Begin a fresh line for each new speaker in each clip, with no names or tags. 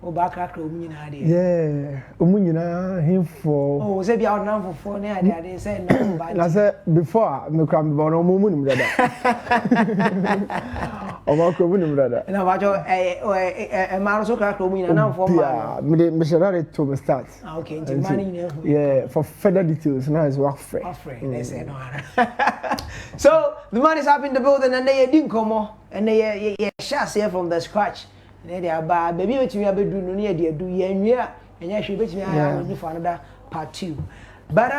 o ba kakra o nyina de
yeah o nyina him for
oh say bia o nan for na ade say no ba
na say before me kra me ba no mo nim dada o ma ko nim dada
na ba jo ma so kakra o nyina nan for ma
me share to me start
okay into money
yeah for further details now is work free
let's say no so the man is up in the building and they didn't come on and they shots here from the scratch and they are bad baby which we have do no near the do ye and yeah she bet me I will for another part 2 but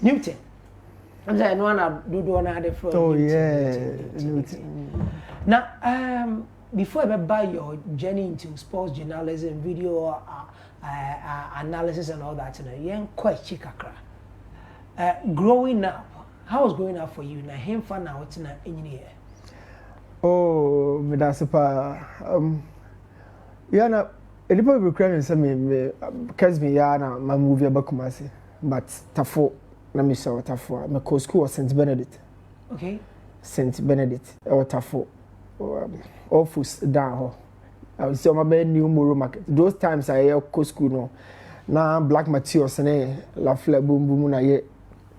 Newton I'm saying no one do another floor
oh yeah Newton
now before I buy your journey into sports journalism video analysis and all that you know quite chikakra growing up how was growing up for you na him fan na what na engineer
oh me da super yeah na elipo be cry say me cause me ya na my movie abakumase but tafo na me saw tafo me co school was St Benedict
okay
St Benedict or tafo office down ho I was my be new Moro market those times I co school no na black materials na la fla boom boom na ye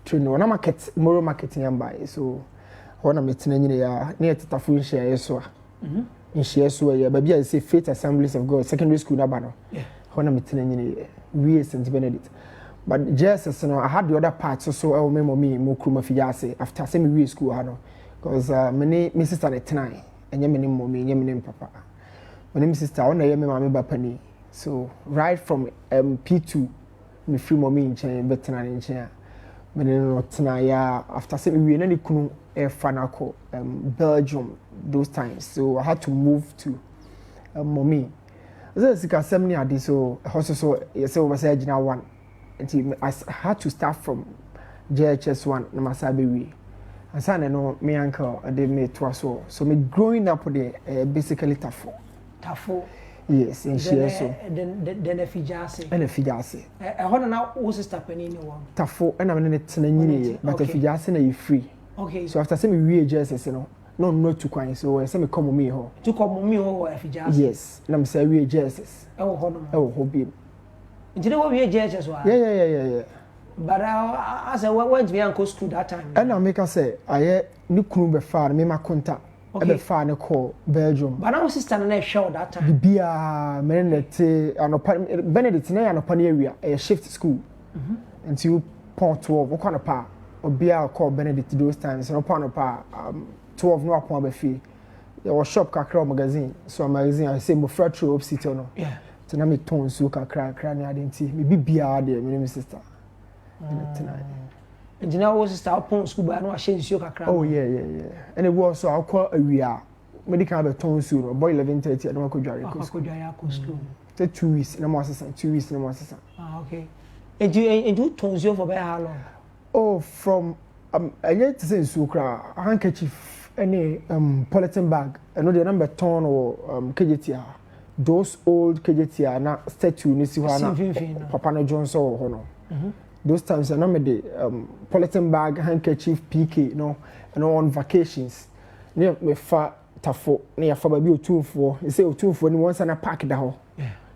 training na market Moro marketing yamba so wana metina nyine ya na tetafo nhia yeso nhia so ya ba bia say Faith Assemblies of God secondary school na ba no wana metina nyine we St Benedict but Jesus no I had the other parts so I remember me mo kruma fiase after say me we school ha no because me sister na tenai enye me mommy enye me papa my sister ona ye me mama ba pani so right from P2 me free mommy in chen betena in chen me no tena ya after say we na ni kunu fanako Belgium those times so I had to move to mommy so sika sem ni ade so so you say over say agina 1 until I had to start from JHS 1 na masabe we and say no me uncle they me to so me growing up there basically tafo yes in share so
then a fijase
and a fijase
hono na wo sister pani ni wo
tafo and am na tena nyine but a fijase na you free
okay
so after say me we JSS no to kwan so say me come me ho
to come me ho a fijase
yes na me say we JSS
e wo hono
e wo ho bi
nti ne wo we JSS wa
yeah
but as I went to Uncle school that time
and I make us say I ni kunu be far me ma contact be far ne call Belgium
but now sister na show that time
bia me net Benedict na no pan area a shift school until point 12 o kwana pa obia call Benedict those times no pan pa 12 no upon be fi your shop kakra magazine so magazine I say mo fratro up city no
yeah
so na me ton so kakra ne adenti me bibia de me sister
and you know sister upon school but no a share nsuo kakra
oh yeah and it was so I call awia medical be ton so no boy 11:30 and ko dware ko
school
2 weeks na mo assistant 2 weeks na mo assistant
okay and you ton nsuo for how long
oh from I need to say nsuo kra handkerchief any polythene bag and the number ton or KJT those old KJT na statue ni si ho na papa no Johnson ho no those times I know the polythene bag handkerchief PK no and on vacations near me fa tafo near fa ba bi otumfo e say otumfo ni once na park da ho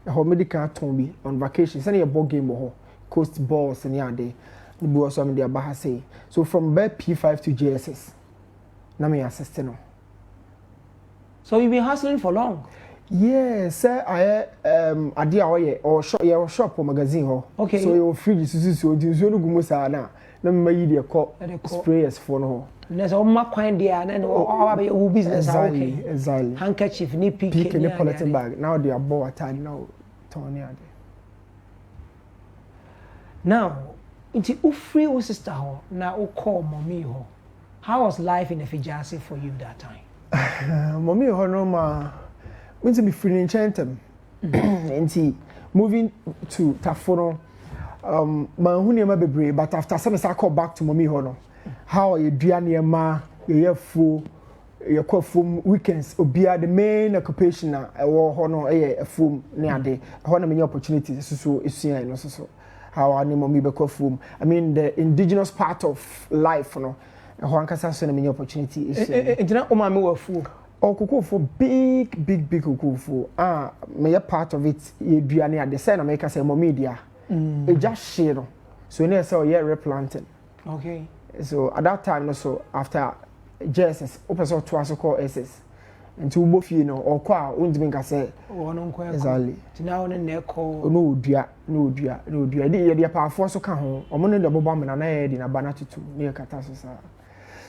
ho medical ton bi on vacations and your ball game ho coast balls and ya dey the boy so me dey aba say so from P5 to JSS na me assist no
so you been hustling for long.
Yeah, sir, I idea or shop or magazine ho.
Okay.
So your fridge is so no gumo sa na. Na me yi dey call sprayers for no.
There's all my kwan there na our business okay.
Exactly.
Handkerchief ni
PK ni polythene bag. Now they are bought attire now turn here.
Now, inti ufree wo sister ho na wo call mommy ho. How was life in Efijase for you that time?
Mommy ho no ma when to be free in Chantem. And moving to Tafono, Manhunia bebre, but after some I call back to mommy hono. How are you near ma, your full your weekends or be the main occupation or honor a full near day. Honor many opportunities so is seen so how I name me be I mean the indigenous part of life, you know. Juan Casa so many opportunities.
It's not Omami or fool.
Oh, for big for may a part of it you do any at the center make us a more media. It just share. So near so yeah replanting.
Okay.
So at that time also after JSS open so twice call SS. And to both you know or qua won't make us say exactly.
Now on the call
no dear. The power so can home or money the bomb and an in a banner to near catastrophe.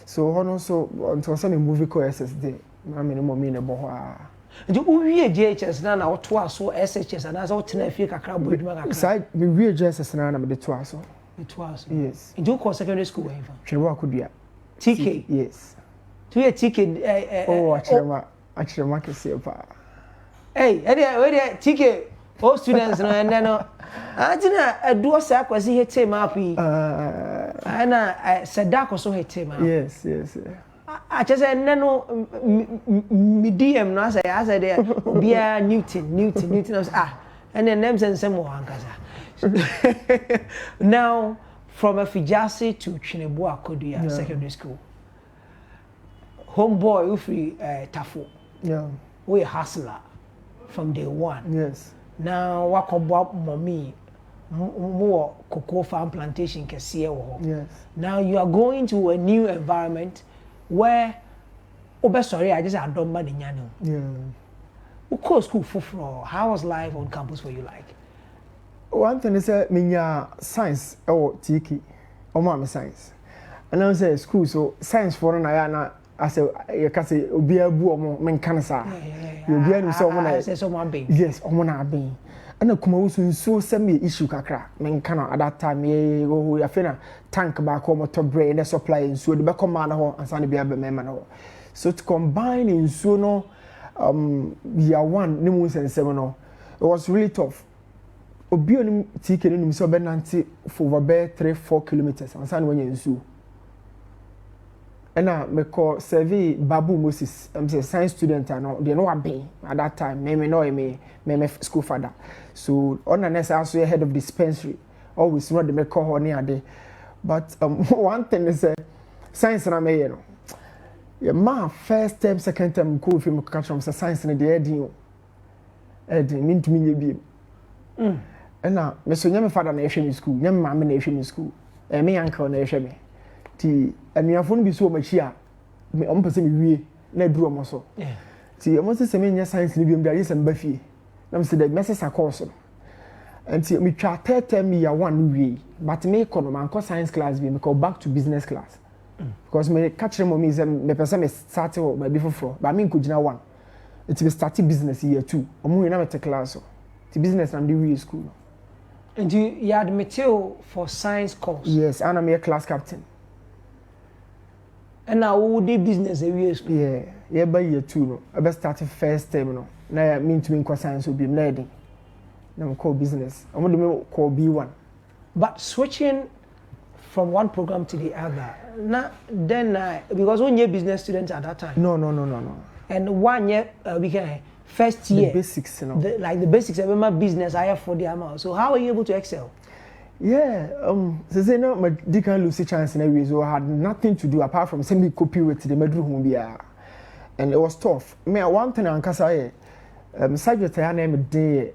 So also until some movie call SSD. I mean, more mean about
we JHS now twice so SHS and as out in a few crab
side we real JSS now the twice.
It was
yes.
In do secondary school wave. TK.
Yes.
To a TK
oh actually market say pa.
Hey, where TK all students no and then I didn't do a sack was he hit him up. And I said that was so hit him.
Yes.
I just said no medium no I said there be a Newton I was and then names and some more now from a Fijasi to Chinebua Kodia secondary school. Homeboy who free Tafo.
Yeah.
We a hustler from day one.
Yes.
Now what about mommy more cocoa farm plantation can see.
Yes.
Now you are going to a new environment where sorry I just had done money.
Yeah.
Of course school for how was life on campus for you like?
One thing is minya science or tiki or mama science. And I say school so science for na as you can say obi abu omo men kanasa. You be any so one yes, omo na ben. And kuma so send me issue kakra men kana at that time ye go ya fena tank back home to brain and supply and so the back man ho and san be aba memma no. So to combine in so no year 1 nimu sense no it was really tough. Obi onim TK no nim so be nanti for over 3-4 kilometers and san when you nsu. And I call survey Babu Moses. I'm a science student. I know they know I been at that time. Me school father. So on the next also head of dispensary. Always not the call near day. But one thing is science and I may know. Yeah, my first term, second term, cool film catch from science and the idea. Mean to me be. And now, Mr. Yami father in school. Yami mamma in school. And me uncle in ti anuafo bi so ma chia me o mpese me wie na duro mo so ti o mo se me nya science ni bi am da ba fie na me se da me se course no anti me twa term year 1 wie but me ko no man ko science class bi me go back to business class because me catch them me say me pese me start o ma bi foforo ba me ko gina 1 it be start business year 2 o mo na me te class so ti business na we school no.
And you had material for science course?
Yes, and I'm a class captain.
And now who did business every school?
Yeah, by year 2 no. I best started first term no. Now I mean to me science will be learning. Now call business. I'm going to call B1.
But switching from one program to the other, then because when you're business students at that time.
No.
And 1 year we can first year.
The basics, you know.
The basics of my business I have for the amount. So how are you able to excel?
Yeah, so say no, my deacon Lucy chance in every so I had nothing to do apart from sending copy with the bedroom here. And it was tough. Me one thing on Kasa subject I name the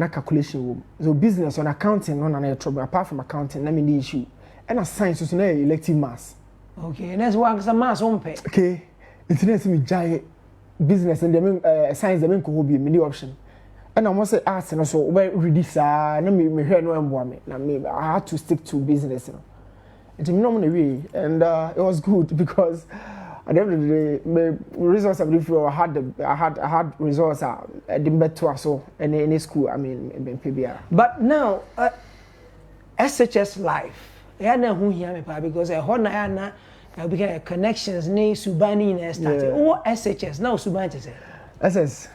calculation room. So business on accounting on an trouble apart from accounting, let me the issue. And a science is elective mass.
Okay, and that's one some mass on pay.
Okay. It's me giant business and the science the main could be many option. And I must say arts and also where read this no me hear no me na me I had to stick to business, you know. It normally way and it was good because at the end of the day my results of the I had results at the better so any school I mean in PBR.
But now SHS life yeah na who hear me because I hold na we get connections ne subani na started. Oh SHS now subani say
SS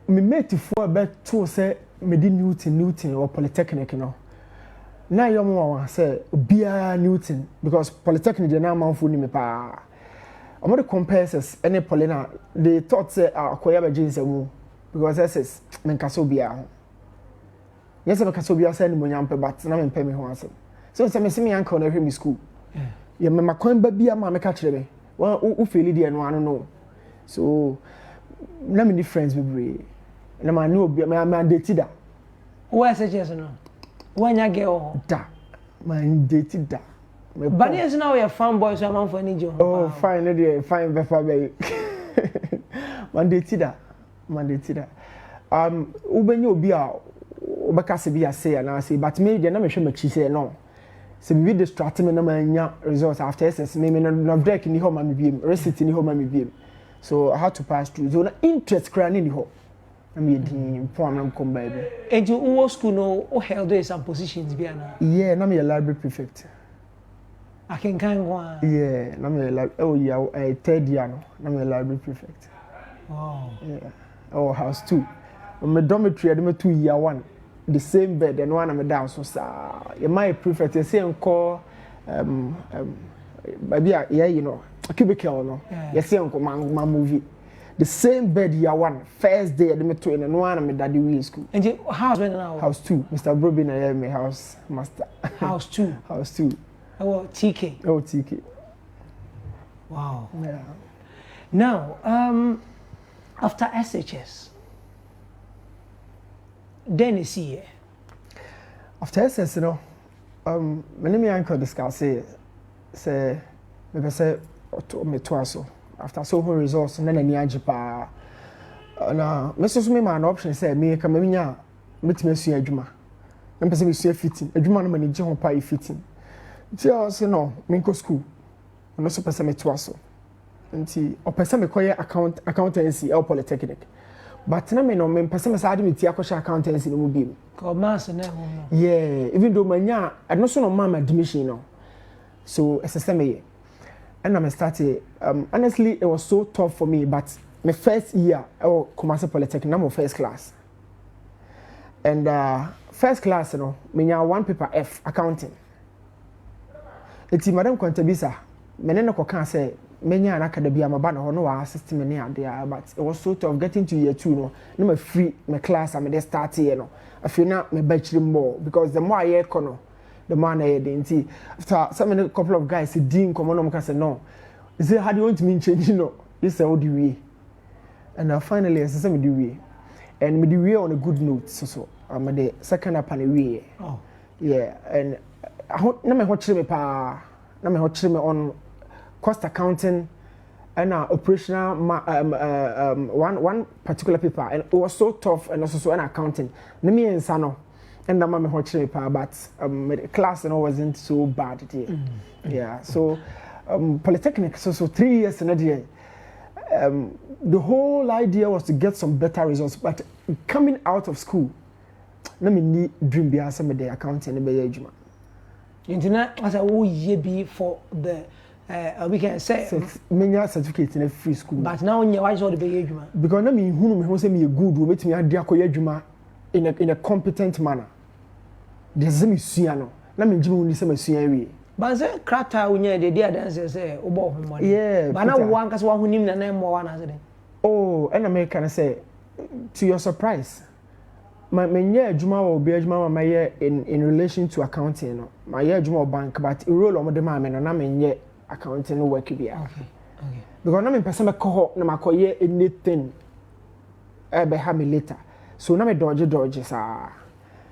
me mate for about 2 say me di Newton or Polytechnic no. Na yomo wa say bia Newton because Polytechnic dey na manfo ni me pa. Omo the compares any Polyna they thought say akoya be jinsemu because SS men kaso bia ho. Yes me kaso bia say ni monyampe but na me pɛ me ho asem. So say me see me uncle na hwe me school. Yeah me makwan ba bia ma me ka kire me. who feel the no I don't know. So na me friends be na ma know be ma date da.
Who SHS no? When you girl
da. Man date da.
But yes now we are fanboy so I'm for any job.
Oh fine no dey fine befa be. Man date da. Ubenye obi a obeka se bi ase na say but me dey na me hwe machi say no. So we distract me na manya results after SS me no break ni ho ma me biem receipt ni ho ma me biem. So I had to pass through. So na interest cra ni ho. Na me din form na come by bi.
And you who school no who held some positions bi na.
Yeah, na me a library prefect.
I can go.
Yeah, na me a third year no. Na me a library prefect.
Wow.
Yeah. Oh, house 2. My dormitory I 2 year 1. The same bed and one I'm down so you might prefer to say call maybe yeah you know a cubicle no you see uncle my movie the same bed year 1 first day the metro and one I'm daddy wheel school
and you house when now
house 2 Mr. Brobin I am house master
house 2
house 2
oh TK wow
yeah
now after SHS then you see
after SS you know my name uncle discuss say me say me twaso after so whole results na na ni agipa na me so me man option say me ka me nya metime sua adwuma na pese me sua fitting adwuma no ma ni je ho pa fitting ti o say no me go school no so pese me twaso nti o pese me koye accountancy or polytechnic. But na me no me person say ade me ti akosha accountancy no mu bi me.
Ko mass na ho no.
Yeah, even though manya I no so no mama admission no. So SSM and I started honestly it was so tough for me but my first year commercial polytechnic na my first class. And first class you know me nya one paper F accounting. Eti madam Kwantabisa me ne ko kan say many an academy am about no our system any there but it was sort of getting to year 2 no my free my class am dey start here no I feel now me bachelor more because the more I hear kono the more I hear the after some couple of guys say din come on say no he say how do you want me change no he say how do we and finally I say me do we and me do we on a good note so I'm the second up and we yeah and na me ho chire me pa na me ho chire me on cost accounting and operational one particular paper and it was so tough and also so an accounting na me insano and na me ho chire pa but class and wasn't so bad there yeah so polytechnic so 3 years in a day the whole idea was to get some better results but coming out of school na me need dream be as me the accounting and be adwuma
internet as a wo ye be for the we can say
many certificate in a free school
but now you why so the be adwuma
because na me hunu me say me good we metimi ade akoya adwuma in a competent manner the same sua no na me jimi hunu say me sua wi
but say krata unya de dia dance say obo ho mo
yeah
but na wo ankasa wo hunim na na mo wa na say
oh and American say to your surprise my adwuma will be adwuma my year in relation to accounting no my year adwuma bank but role o mo de ma me no na me accounting no work bia
okay
because na me person me ko na makoye anything be ha me later so na me dodge sa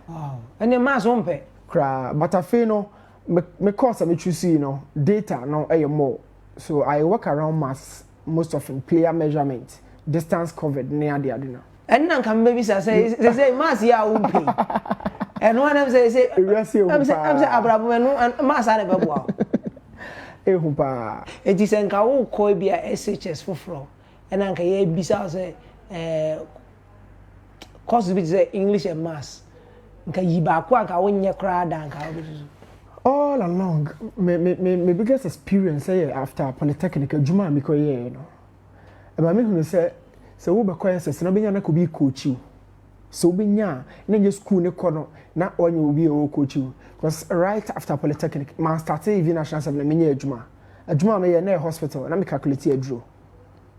wow and the mass won pay
kra but afi no me course me choose you know data no more so I work around maths most often player measurement distance covered near the adina
and nan kan baby say mass ya won pay and one of say I'm say abrabo no mass are be boa
ehupa
enti se nka wo ko bia SHS foforo ena nka ye bisa say course bi say English and maths nka yi ba ko aka wonye kra da nka
all along my biggest experience after polytechnic adwuma me ko ye no eba me hunu say wo be ko SS no benya na ko bi coach you so benya na je school ne ko no na onye obi e wo coach you because right after polytechnic man started even national assembly me nya adwuma me ye na hospital na me calculate aduro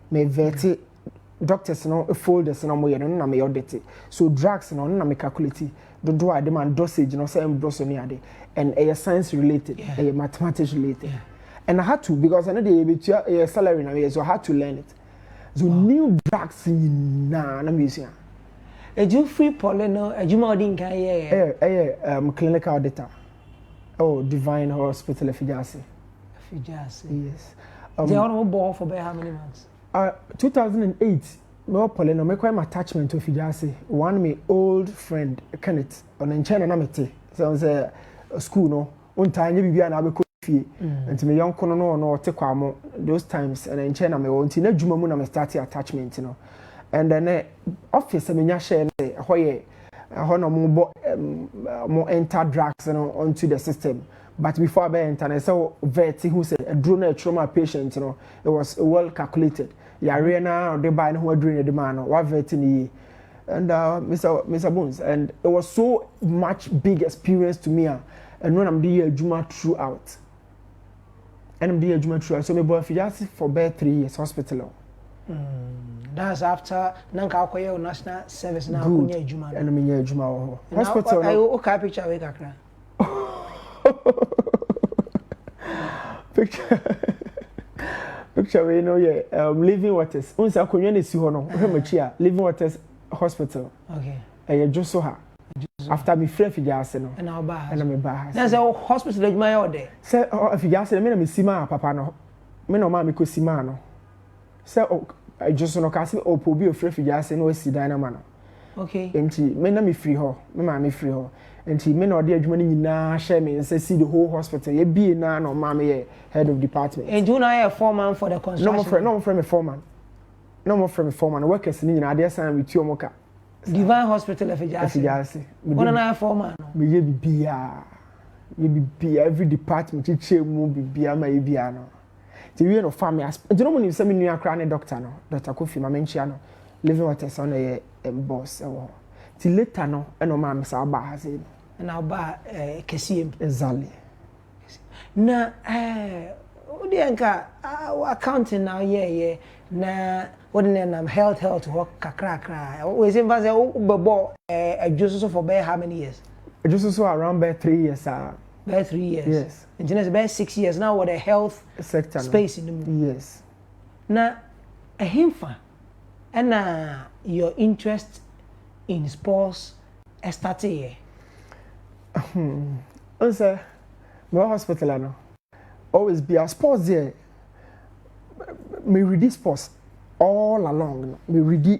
me vet doctors no folders no mo ye no na me audit so drugs no na me calculate do I demand dosage no say dose ni ade and science related mathematics related And I had to, because I know the salary now, so I had to learn it. So new drugs in I'm using.
You free polino, a Jumadin can
clinical auditor. Oh, Divine Hospital Fijasi. Yes.
They are born for how many months?
2008. No polino, make my attachment to Fijasi. One my old friend Kenneth on China Namete. So I was a school no. One time you be an abe and to me young kono no take kwamo those times and in China me won't na dwuma mu na me start attachment you know. And then office me nya share hoye hono mo enter drugs you know, onto the system. But before I enter, I saw vet who said a drone a trauma patient, you know, it was well calculated. Ya arena or they buy who are doing the demand, what vet in the and Mr. Bones, and it was so much big experience to me. And when I'm doing Juma throughout, and I'm doing Juma throughout, so my boy just for about 3 years hospital.
That's after Nanka national service now.
Good. Juma. And I'm in Juma hospital.
I okay picture we kakra.
Picture we know yeah. Living Waters. Unsa konwa na si ho no. Hwemachia Living Waters Hospital.
Okay.
Just so her. After me free Fijase no.
And our
and I'm a
that's a hospital that my order.
Say Fijase me na me sima papa no. Me no ma me ko sima no. Say I just no ka se opo bi ofre Fijase no asi dan na ma no.
Okay.
Enti me na me free ho. Me ma me free ho. Enti me na ode adwuma ni nyina share me say see the whole hospital. Ye bi na no ma me head of department.
And you now a foreman for the construction.
No more friend me foreman. No more friend me foreman. Workers ni nyina ade san with you moka.
Divine Hospital of Fijase. One and foreman.
Me ye bibia. Ye bibia every department you che mu bibia ma ye bia no. Ti we no family aspect. You know when you say me nua kra ne doctor no. Dr. Kofi ma menchia no. Living Waters on a boss. Ti later no e no ma me sa ba ha say.
Na ba kesiem.
Exactly.
Na odi enka accounting now yeah na what name health work kakra we say say bebo adjuso for how many years
adjuso around by 3 years
by 3 years
yes
engineers about 6 years now with the health
sector
space in the
yes
na a himfa and your interest in sports started here
answer my hospital no always be a sports there me read sports all along me read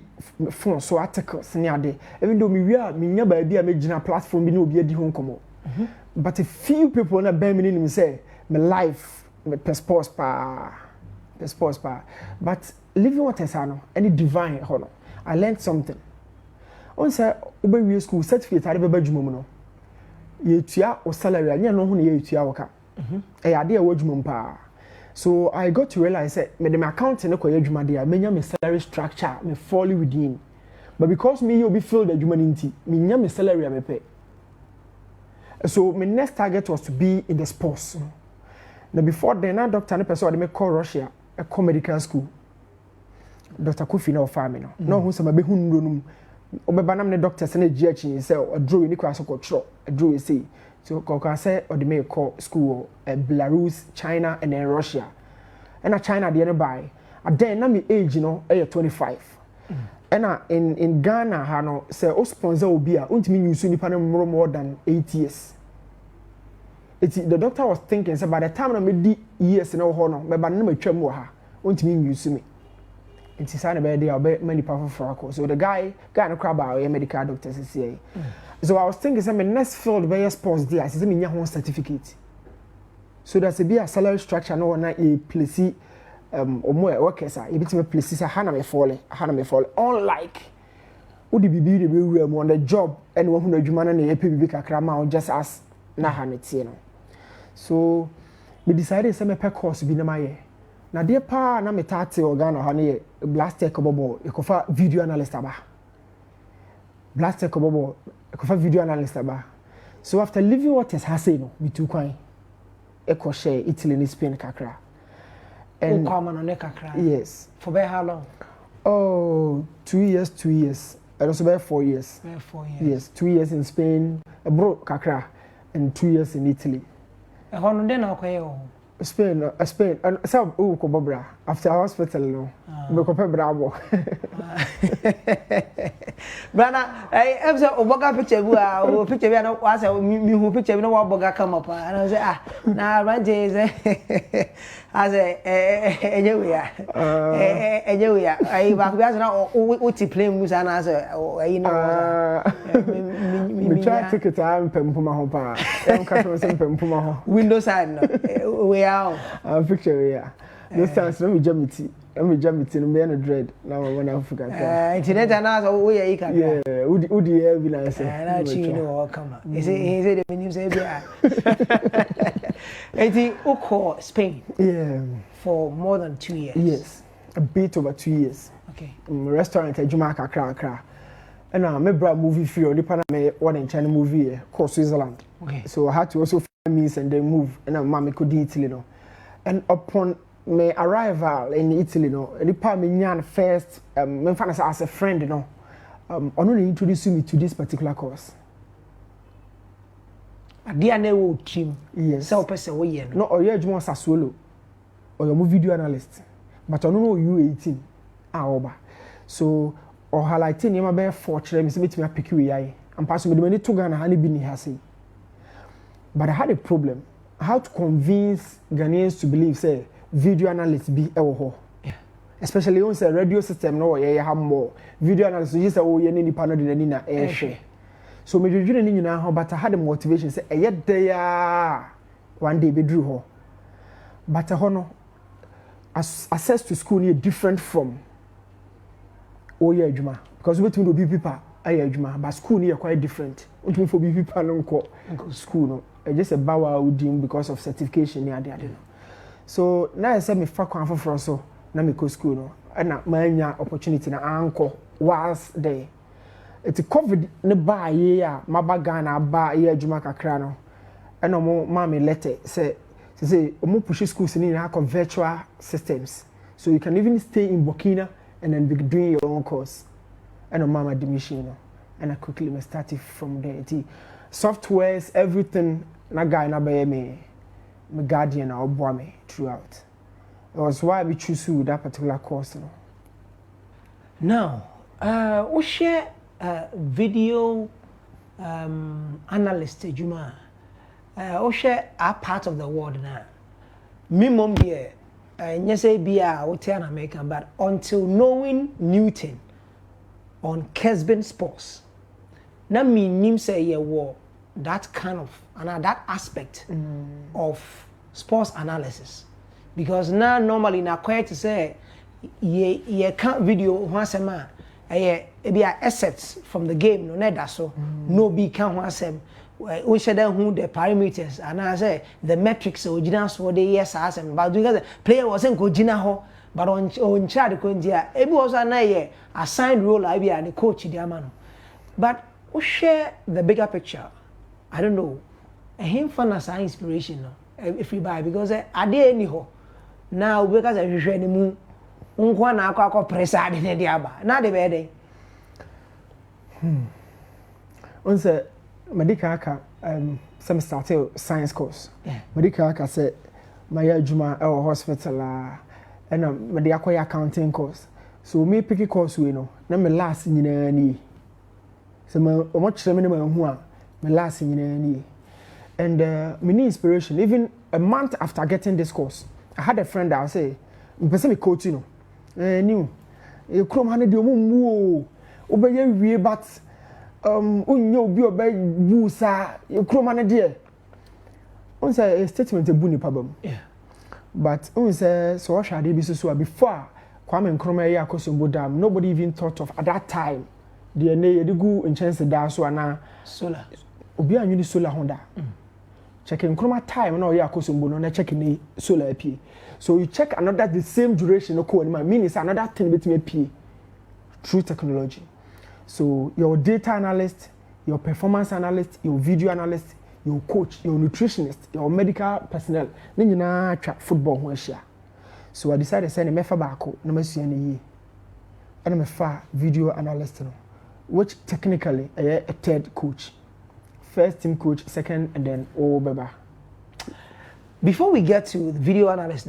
phone so articles near there even though me nya ba bia me gina platform bi na obi adi ho nkomo but a few people na ben me say my life me sports pa but Living Waters no any divine ho no I learned something on say obewie school certificate ade beba dwuma mu no ye tua o salary anya no ho na ye tua wo ka ade e wadwuma pa. So I got to realize that me the account in the dia menya me salary structure me fall within. But because me you be feel the humanity, me nya me salary me pay. So my next target was to be in the sports. Now before then, na doctor ne person me call Russia, a medical school. Dr. Kofi na offer me no. No hu se ma be hu nronum. Obeba na me doctors na GH say o draw ni kwa so ko tro. A draw say so Koka say or the may call school Belarus, China, and then Russia. And China the buy. And then na me age you know 25. And in Ghana hano say o sponsor obia untimi use nipa no more than 8 years. The doctor was thinking say by the time na me di years na ho no me ba na matwam wo ha untimi use me. It's a sign about many powerful for so the guy no crab out a medical doctor say. So I was thinking say my next field by sports there I say me nya ho certificate. So that's a salary structure no na e place omo workers a e bitime place say hana me fall unlike wo di bibi de be wura mu on the job and wo hu na adwuma na e pay bibi kakra ma just as na ha metie no. So we decided say me pay course bi na maye. Na de pa na me tate organ ha na Blastech Obobo ekofa video analyst aba. Blastech Obobo ekofa video analyst aba. So after Living Waters ha say no me too kwan eko share Italy and Spain kakra.
And come on kakra.
Yes.
For by how long?
Oh, 2 years. And also by 4 years.
4 years.
Yes, 2 years in Spain, abroad kakra, and 2 years in Italy.
And how then okay?
Spain, and some Bobra after hospital, no, because Bravo.
Brana, I have a Oboga picture who picture was a new picture, no Boga come up, and I say, ah, now Randy is as anyway, I was now Uti playing with an answer, you know,
we try to take a time, Pempuma Hopa, Pempuma
window side, we are
picture, yeah. This time, let me jump it. Let me jump it in the dread. Now, when I forgot.
Internet and us, oh, yeah,
would you ever be nice?
And I know, come on. He said, when you say, yeah. I think Oko, Spain.
Yeah.
For more than 2 years.
Yes. A bit over 2 years.
Okay.
Restaurant at Jamaica, Kra. And now, my brother movie free, only Panama, one in China movie, called Switzerland.
Okay.
So I had to also find means and then move. And now, mommy could eat, you know. And upon my arrival in Italy, you know, the part me first, me find as a friend, you know, only introduced me to this particular course.
A DNA will team.
Yes.
So person we here.
No, or you just solo, or you're video analyst, but I don't know you 18. Oba. So or highlighting you my fortune, me say me pick you eye. I'm passing me the money to Ghana, honey bini hasi. But I had a problem. How to convince Ghanaians to believe, say, video analysts be ewo.
Yeah.
Especially on say radio system no ye have more. Video analysts you say oh ye ni panel de ni na share. So me dwedwene ni nyina ho but I had the motivation say eye there one day be drew ho. But ho no access to school is different from oye adwuma because we between the people aye adwuma but school is quite different. Unto for people no go school no. Just a bow within because of certification near the other. So now I said me fuck one for so na me go school no and my opportunity na anko was there. It's a COVID ne ba year my bagana ba year juma kakra no and no mommy letter say omo push schools in virtual systems so you can even stay in Burkina and then be doing your own course and mama admission no and I quickly started from there. Softwares, everything, na guy na be me guardian or boy me throughout. It was why we choose that particular course. You
know. Now, we share video analyst, Juma. We share our part of the world now. Me mom here, yes, be a hotel American, but until knowing Newton on Kesben Sports. Na me nim say ye war that kind of and that aspect of sports analysis because now normally na quiet to say ye can't video once a man be assets from the game no net that so no be can once we should then who the parameters and I say the metrics original so the yes as but because the player wasn't go jina ho but on charge ko ndia ebi was na ye assigned role I be the coach the amano but we share the bigger picture. I don't know. Him fun as an inspiration, no. If we buy because I did anyhow. Now because I share the moon, na ako presa de diaba. Na de bede.
Once medical aka some started science course.
Yeah.
Medical aka say my adwuma e hospital and me dey akoya accounting course. So me pick course we no. Na me last nyina ni. So much my last in and me inspiration even a month after getting this course I had a friend that I say me coach you know new you chrome hand the omo obey we but unyo obi obey busa you chrome hand there on say a statement e bu ni pabam
yeah
but on say so what should be so before Kwame Nkrumah here akosombo dam nobody even thought of at that time DNA the go in chance da so ana
solar
obi anwini solar honda checking Nkrumah time na ya akosombo no na checking ni solar apie so you check another the same duration no ko anima means another thing between apie through technology so your data analyst your performance analyst your video analyst your coach your nutritionist your medical personnel ni nyina twa football ho ahia so I decided say na mefa baako na masua ni yi and me fa video analyst no which technically a third coach, first team coach, second, and then beba.
before we get to the video analysis,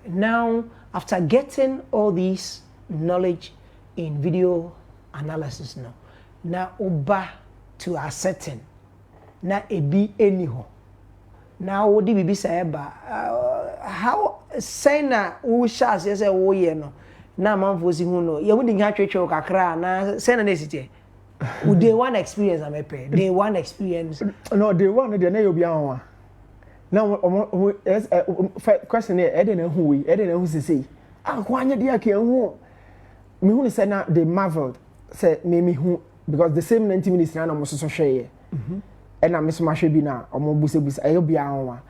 now after getting all these knowledge in video analysis, now over to accepting, now a be anyhow. Now what did we say about how say na who shall say oh yeah no now man for see who know you wouldn't have church or kakra na say na necessity. Would they one experience am pay? They one experience.
No, they one they na you be an now question here e dey na hu we e dey na hu say ah kwa anya dey aka hu me hu say na they marveled say me hu because the same 90 minutes na mo so hwe and I miss my shabi na omo busebusa ayo bia anwa.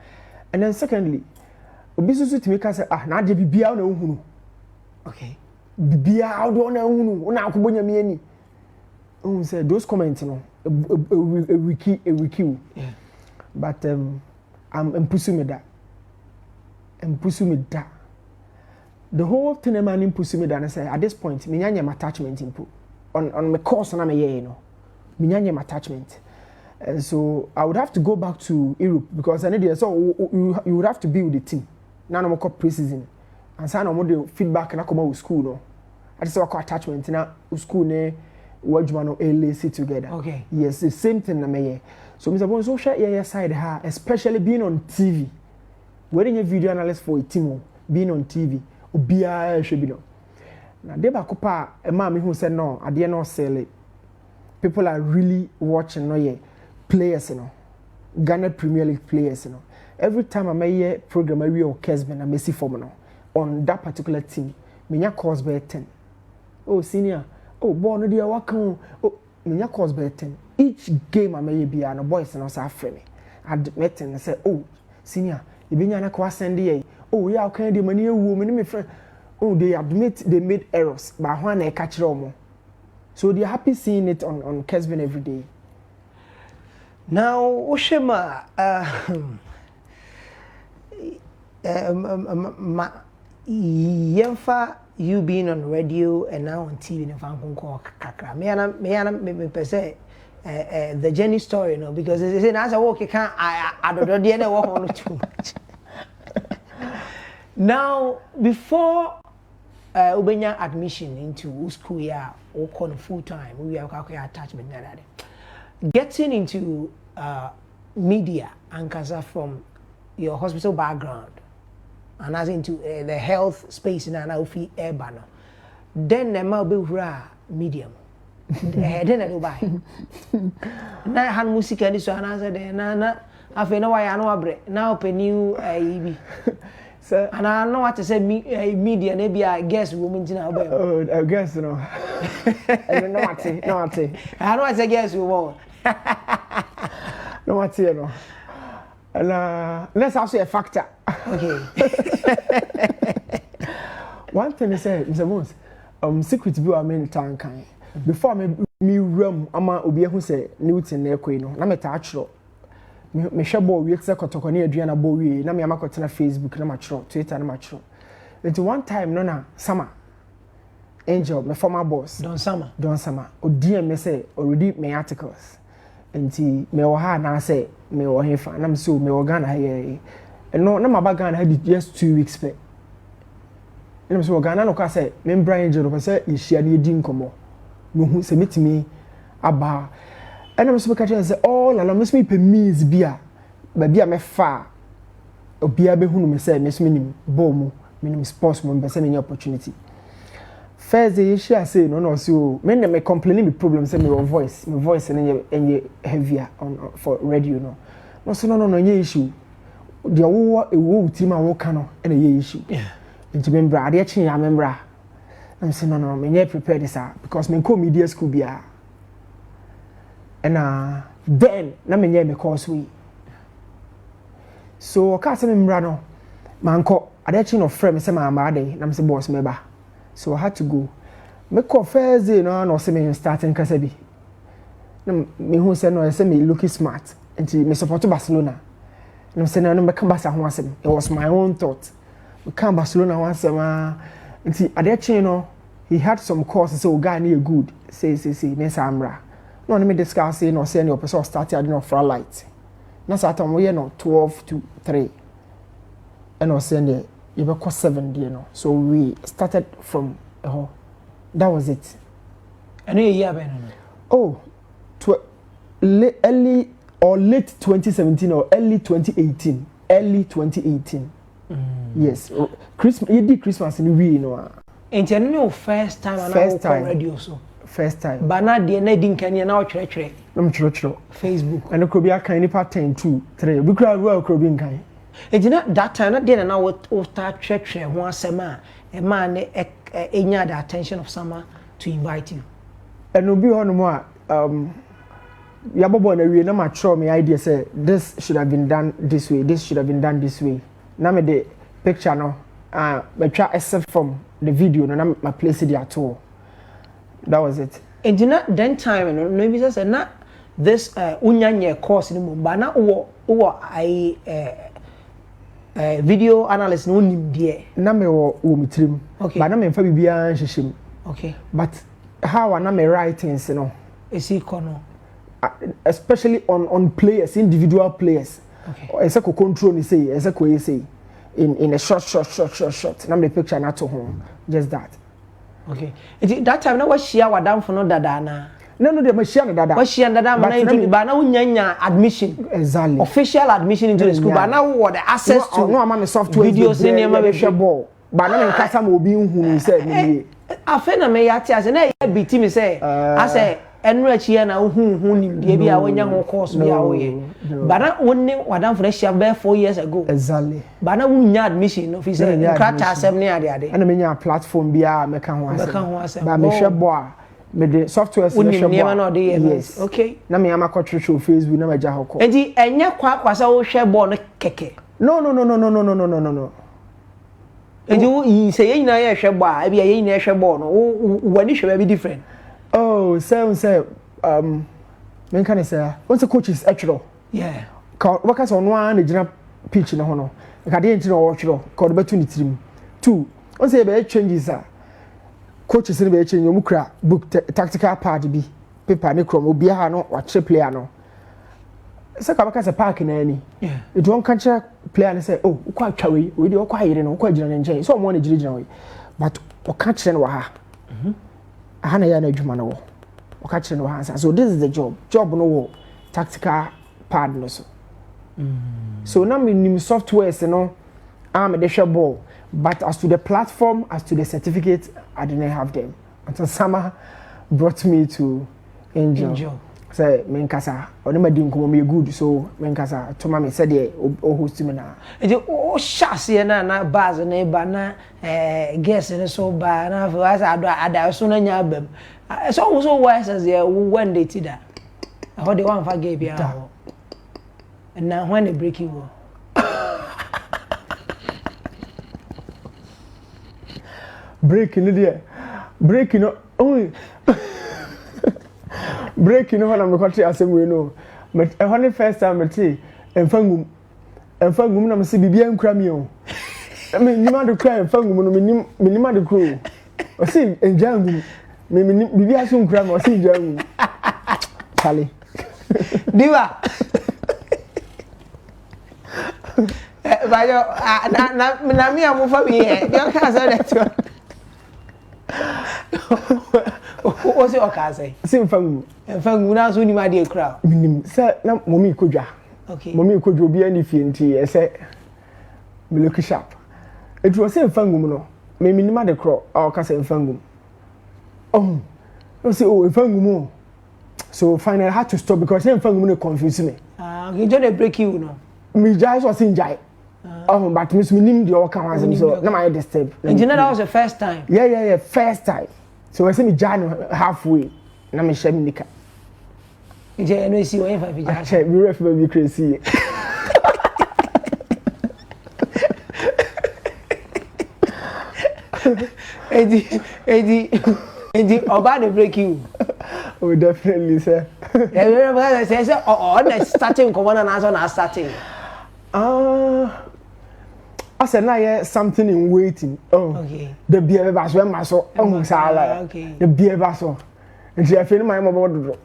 And then secondly obi so to make say ah na de bibia na ohunu
okay
bibia how do na ohunu una akobonya me ani say those comments no a wiki
yeah.
But I'm pushing me that the whole thing I'm pushing me that I say at this point me nyanya attachment input on my course na me you know me nyanya attachment. And so I would have to go back to Europe because I need so you would have to be with the team. Now I'm called pre-season. And so I'm the feedback and I come out with school no. I just work attachment na school ne wajuma no LAC together.
Okay.
Yes, the same thing na me. So Mr. Bon so share your side her, especially being on TV. Wearing a video analyst for a team being on TV. Obia should be no. Now they ba kopa e ma me who said no, I dare not sell it. People are really watching no yeah. Players, you know, Ghana Premier League players, you know. Every time I make a program, I will Kesben and Messi form on that particular team. Minya cost by 10. Oh, senior. Oh, born the welcome. Oh, Minya cost by 10. Each game I may be and a boys and also friend. I met and say, oh, senior, you been yana kwa send oh, yeah, okay, the money woman, my friend. Oh, they admit they made errors, but when I catch them. So they're happy seeing it on Kesben every day.
Now, Oshema, Yemfa, you being on radio and now on TV in Vancouver, Kakra. Me per se, the Jenny story, no, because they say as I walk, I don't know, walk on too much. Now, before Ubenya admission into school, yeah, or call full time, we have attachment. Getting into media and Kasa from your hospital background and as into the health space in an outfit urban, then the mobile medium. Then I do buy. Now, hand music and this one answer there. Now, I feel no, I know a break. Now, open new EB.
Sir,
and I know what to say media, maybe I guess women in our bed.
Oh, I guess no. I don't know what to
I know what to guess you won't.
No, what's here, no. And that's also a factor.
Okay.
One thing I say, Mr. Mons, secret view I mean tank. Before me room, ama obi who say Newton na ekwe no. Na metachro. Me share ball we say kotoko na aduana ball we na me amakote na Facebook na matro, Twitter na matro. But one time no na summer. Angel, my former boss.
Don Summer.
Odi me say already my articles. Enti me wo ha na say me wo hefa na me so me wo Ghana here. No na my Ghana had just 2 weeks pe. Na me so Ghana no ka say me Brian Angel no say ihia na edi nkomo. Me hu say metimi aba. Na me so ka say all na me so me pe means bia. Ba bia me fa obi a be hunu me say me so minim ball mu, minim sports mu be say me any opportunity. First day she say no so me complaining me problem say my voice and heavier on for radio no so no any issue the wo team and wo ka no and any issue nti me bra de chi ya me bra I'm say no me dey prepare this because me come media school bia and then na me course we so ka say me bra no manko ade chi no frame say my ma dey na me say boss me ba. So I had to go. Me call first day no say me starting kasa bi. Na me who say no say me looking smart. Until me support Barcelona. Na say no me come Barca ho asem. It was my own thought. We come Barcelona one summer. Until adechi no he had some courses so guy near good. Say me say amra. No me discuss say no say any person start I don't for light. Na Saturday we no 12 to 3. and was saying you were 7 you know. So we started from that was it.
And a year ben.
Oh, early or late 2017 or early 2018. Early 2018. Yes. Christmas you did Christmas in we you know.
And you first time on radio so.
First time.
But not the Nadine Kenya now church. Facebook.
And the Krobia can part 10, 2, 3. We cry well Krobin kind.
And you know that time not then now what start church once a man the attention of someone to invite you.
And no be on more Yabobo and we no mature me idea say this should have been done this way, this should have been done this way. Now me the picture no but try except from the video no my place it at all. That was it.
And you know then time no maybe say na this unyanye course no but na I video analyst no nim there.
Na me wo mitrim.
Okay.
But na me fa bibia nhyehyem.
Okay.
But how na me writings no?
Esi kono.
Especially on players, individual players.
Okay.
Esa ko control ni say, esa ko say in a short. Na me picture na to home. Just that.
Okay. That time na what share wadam for no dada na.
No, they must share dada.
What share dada na into but now unyanya admission.
Exactly.
Official admission into the school but now what the access to
no am software
videos in my be
share ball. But na me kasa ma obi hu say me.
Afena me yati as na e biti me say I say enra chia na hu nim de bia wonya ho course bia wo ye. But na wonni wadam for share be 4 years ago.
Exactly.
But na wunya admission no fi say krata asem ne ade.
And me nya platform bia me kan ho asem.
Me kan ho asem.
But me share ball me the software se share ball.
Yes. Okay.
Na me am akotwe Facebook na maja hoko.
Enti enye kwa sa wo share ball no keke.
No.
And you say you know share ball, bia you know share ball no. When you share be different.
Oh, say men can say once the coach is actual.
Yeah.
What can on one the general pitch no no. Ka dey enti no watch ro. Ka be to ni team. 2. Once e be changes coaches ni be change mu kra book tactical part bi paper ni krom obi ha no watch player no. Say ka baka say park na ani.
Yeah.
It won catch player and say oh ukwa twawe we dey ukwa yire no ukwa gina nchen. So mo na gina we. But o catch no wa ha. Ahana ya na adwuma no wo. O catch no wa ha. So this is the job. Job no wo tactical part no so. So now me nim softwares no am the share ball. But as to the platform, as to the certificate, I didn't have them. Until summer brought me to Angel. Say men kasa onima di nkomo me good so men kasa to ma me said e o host me na
e o shase na baz na ba na guest ne so ba na for as ada so na nya bam so wise as e one day tida how they want fa get bia ho and now when they break you
break in there break no only break no na me kwate asem we no me e ho first time me ti emfangum na me se bibia nkura mi o me nima de kura emfangum no me nima de kura o se enjangum me bibia so nkura me o se enjangum chale
diva bayo na mi amufa bi e yo ka say that o se o ka say
simfangum
na so ni ma de kura
minim se na momi kodwa
okay
momi kodwa obi ani fie nti e se me look sharp it was simfangum no me minima de kro o ka say simfangum no say oh simfangum so finally I had to stop because simfangum no confuse me
you don't break you no
me just was in jai but me minim de o ka wan so na my disturb
and you know that was the first time
yeah first time so I say me jai halfway na me share me nika
je no see when fa bija
check we ref be crazy
Edi oba dey break you
oh definitely sir
yeah say the starting come on na starting
I said now something in waiting
okay
the beer bass when my so sala
okay
the beer bass and I feel my mama do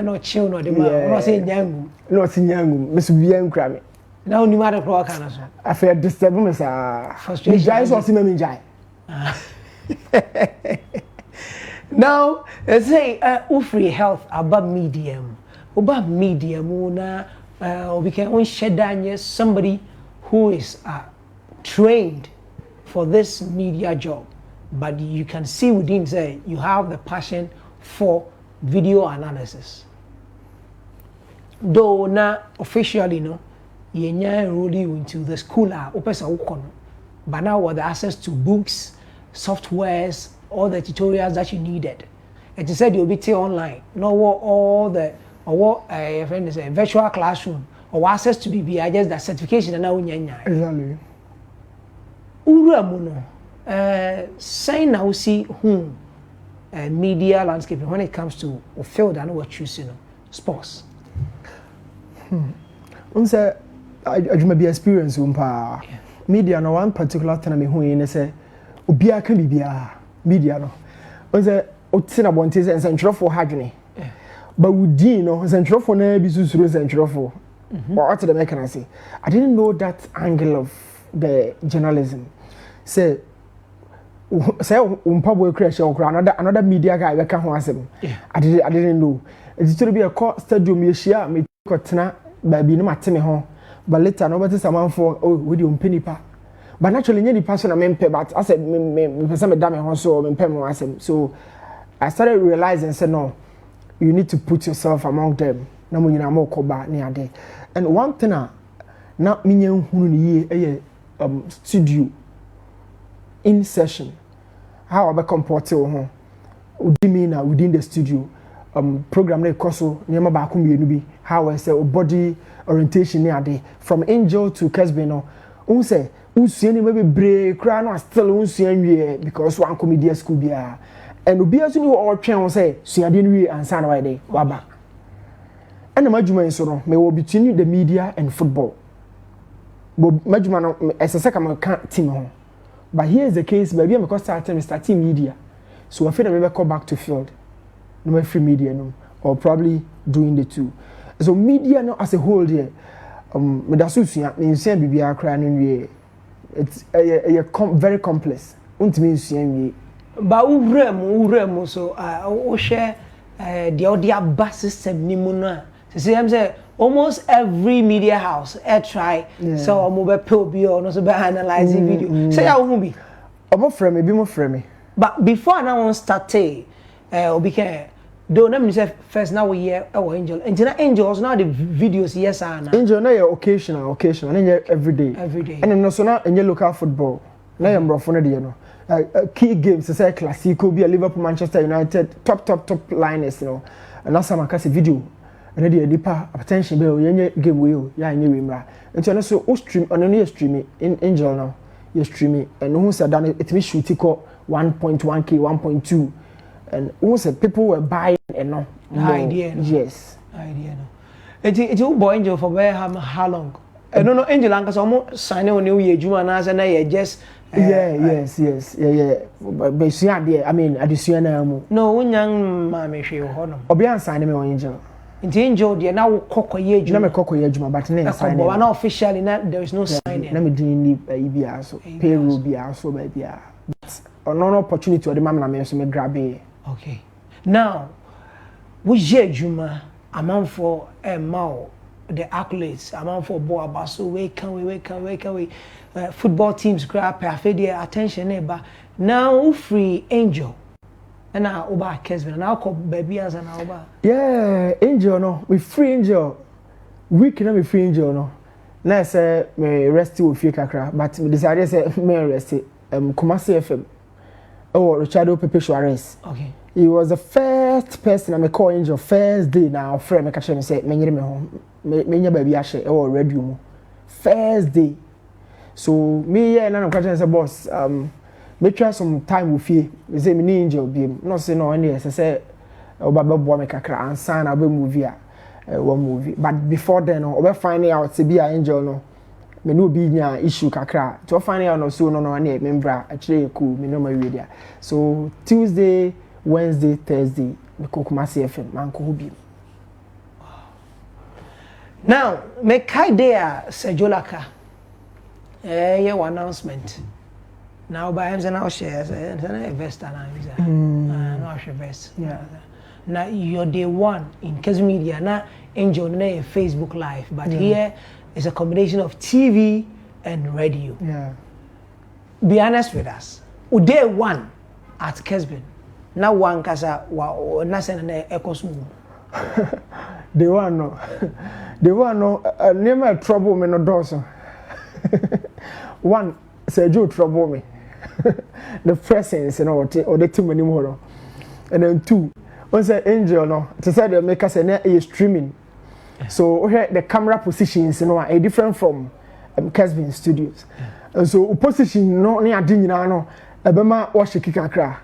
no chill no the man no say nyangum
no say nyangum me so bia nkura me
Now you matter for kind of so.
I feel disturbing sir.
Frustration.
Jai so see me jai.
Now, let's say free health about medium. About medium na we can only share down somebody who is trained for this media job, but you can see within say you have the passion for video analysis. Though na officially no, you enroll you into the school but now with the access to books, softwares, all the tutorials that you needed. And you said you'll be online. No all the friend is a virtual classroom or access to BBI, just that certification and now
Exactly.
Uramuno, say now see media landscape when it comes to a field and what choosing sports.
Unse adwuma bi experience umpa media no one particular time me hu yin say obi aka bibia media no unse otina bonte say nsentwerefo hadwene but wudi no nsentwerefo na bi susuro nsentwerefo what the make can I say I didn't know that angle of the journalism say umpa boy crash or another media guy we can ho asem I didn't know it's to be a stadium ye share me kotena baby no mateme ho but later no better someone for oh we the umpenipa but naturally any person I mempe but I said me person me dame ho so mempe mo asem so I started realizing say no you need to put yourself among them na mo nyina mo koba ne ade and one thing na menye hunu ni ye studio in session how I comport ho udimi within the studio program na ekoso niam ba ko mienu bi how I say body orientation ni ade from Angel to Kesbe no un say unsua ni maybe break kra no still unsua nwie because one comedy school bia and obi asu ni o twen say suade ni wi ansa na why dey waba and majuma nso no me will between the media and football but majuma no esese ka team ho but here is the case baby am because starting media so I feel that we go back to field no free media no or probably doing the two so media no as a whole there me da so sua me nsia bibia kra no wie it's very complex untimi nsia wie
ba urem so o share the audio bus system ni mu no say am say almost every media house try so mo be pe obi or no so be analyzing video say ya wo bi
obo frame me bi mo frame
but before now one start obi can do na me say first now we hear our Angel and na Angels now the videos yes na
Angel na occasional na every day and no so na any local football na ya mbrofo no de no key games say classico be Liverpool Manchester United top liners you know and na some akase video and the deeper attention be yenye game we o ya nye we mra nti no so o stream on no streaming in Angel now you streaming and who said that it me shoot ko 1.1k 1.2 and also people were buying and no
idea no.
Yes
idea no it's you boy Angel for how long no Angel anka so mo sign on new year juma na say na ye just
yes but see I mean addition na mu
no unyang ma me hwe ho no
obi an sign me on Angel
nti Angel de na wo kokoye juma
na me kokoye juma but na sign
but na officially na there is no signing
na me din ni bia so payroll bia so bia but no opportunity or the man na me so me grab it.
Okay. Now, we juma amount for mao the accolades amount for boa baso we can we football teams grab pay their attention but now free Angel and now oba Kesben now call baby as an oba
yeah Angel no we free Angel week na me free Angel no na say me rest wo fie kakra but me decided say me rest Kumasi FM Richardo Pepe Suarez.
Okay.
He was the first person I call Angel first day now friend me catch me say me nyere me home me baby ahye radio mu first day so me yeah na catch say boss me try some time with you me say me need Angel bi no say no any say oba bo me kakra ansa na be movie one movie but before then oba finding out say be Angel no me no be nya issue kakra to find out no so no na membra actually cool me no ma we dia so Tuesday Wednesday Thursday me Kumasi FM man ko bi
Now, me kai there Sejolaka. Yeah, announcement. Now by him now shares and vest and no share vest. Yeah. Now you're the one in case media now Angel na Facebook Live, but here is a combination of TV and radio.
Yeah.
Be honest with us. Day one at Kesbin. Now one kasa wa na send na ekosmu.
They want no. They want no. Never trouble me no doso. One, Sergio trouble me. The presence, or the too many more. And then two, once the Angel no, to say they make us a streaming. So the camera positions, are different from Kesbin Studios. And so position no near dinner no, Ebema wash a kikakra.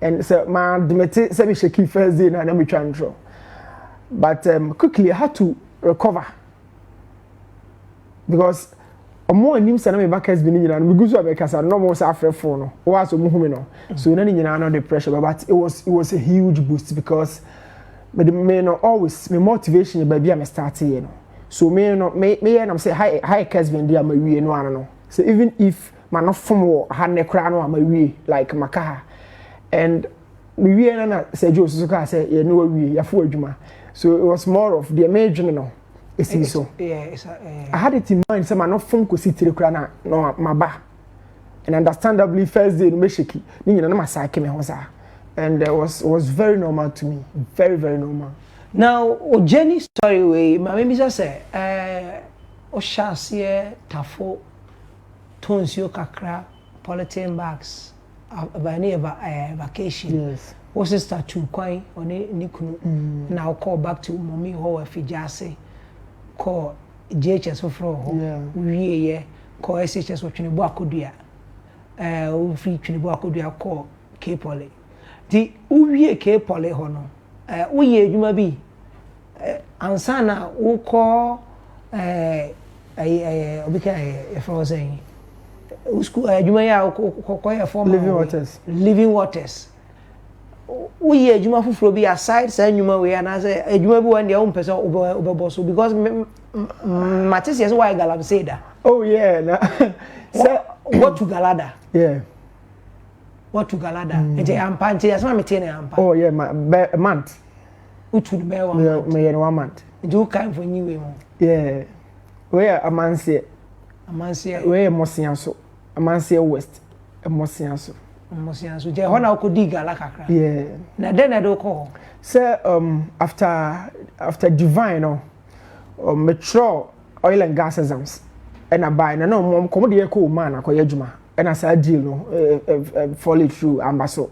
And so my demete say me shaki first day and me try and draw. But quickly I had to recover. Because more nim say na me back has been nyina no gugu so abeka sa no more say afrefo no o aso mu humi no so na nyina no the pressure but it was a huge boost because me no always me motivation ba bia me start here no so me am say high Kesbin dia ma wie no ano no so even if ma no form wo ha ne kra no ma wie like makaha and me wie na Sergio so ka say ye no wie ya fo adwuma so it was more of the imagine no. So I had it in mind, so I'm not fun to see Tirana, no, my ba. And understandably, first day in Meshiki, you know, my psyche, and it was very normal to me, very, very normal.
Now, Jenny's story way, my baby just say, Oshasie, Tafo, Tonsio Kakra, polythene bags, by near vacation.
Yes.
What's the statue, Quai, or Nikunu? Now call back to Mommy Ho, Fijase. Call JHS for we call SHS for Chinibu Akodia. Free Chinibu Akodia call K Poly. The Uye K Poly Hono. Uye, you may be Ansana, who call a frozen. You may have form Living Waters. We are Juma for be aside, send you way and as a Juma and your own person over boss because Matisse is why Galab said that.
Oh, yeah.
What to Galada?
Yeah.
What to Galada? And I'm panty as my maintainer.
Oh, yeah, a month.
Which would be
1 month.
Do kind for you.
Yeah. Where a man say, where a Mosianso, a man say West, a Mosianso.
Mosianso, Jehona could dig a lacacra.
Yeah.
Now then I don't call.
Sir, after Divine, Metro oil and gas exams, and I buy no more commodity cool man, a coyajuma, and I said deal no follow through ambasso.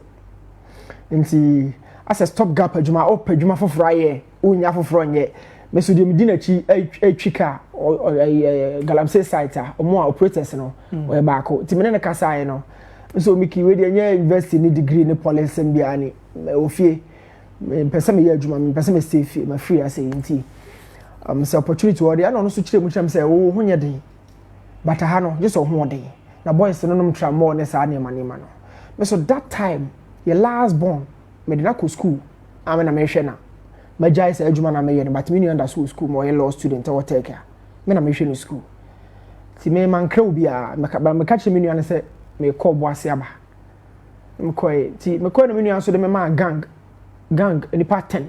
And see, as a stop gap, a juma or pejuma for Friday, unya for Fronye, Messi Medina a chica or a Galamsey site or more operators, no, or a barco, Timena Casa, no. So Mickey, we didn't invest in a degree in the police and Biani, Ofie, Pesame Yajuma, Pesame Safe, my free as a tea. So opportunity to order, I don't know to which I'm saying, oh, when you're day. But I had just a 1 day. Now, boys, no try more than any money, man. So that time, your last born, made in a school, I'm an American. My jai said, Juman, I'm a but me under school, more a law student or take care. Men I'm in school. See me, man, Crobia, my catching me and say, me call Boisiaba. McCoy, see, McCoy, me answer the man gang, any part 10.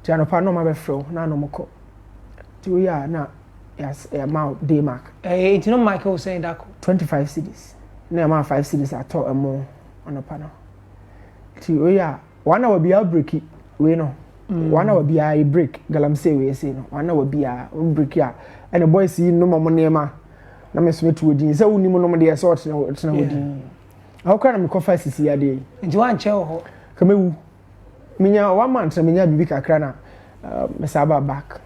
Jano Pano, my fro, no more. 2 years now, yes, a amount day mark.
It's not Michael saying that
25 cities. No amount 5 cities I taught a more on a panel. 2 years, 1 hour be a break, we know. 1 hour be a break, Galamsey, we say, 1 hour be a break here. And the boy see no more money, ma. Na me smith would so ni no dey sort na would how can me confess see a day
nti wan che ho
kamewu minya 1 month minya bibi kakra na me saba back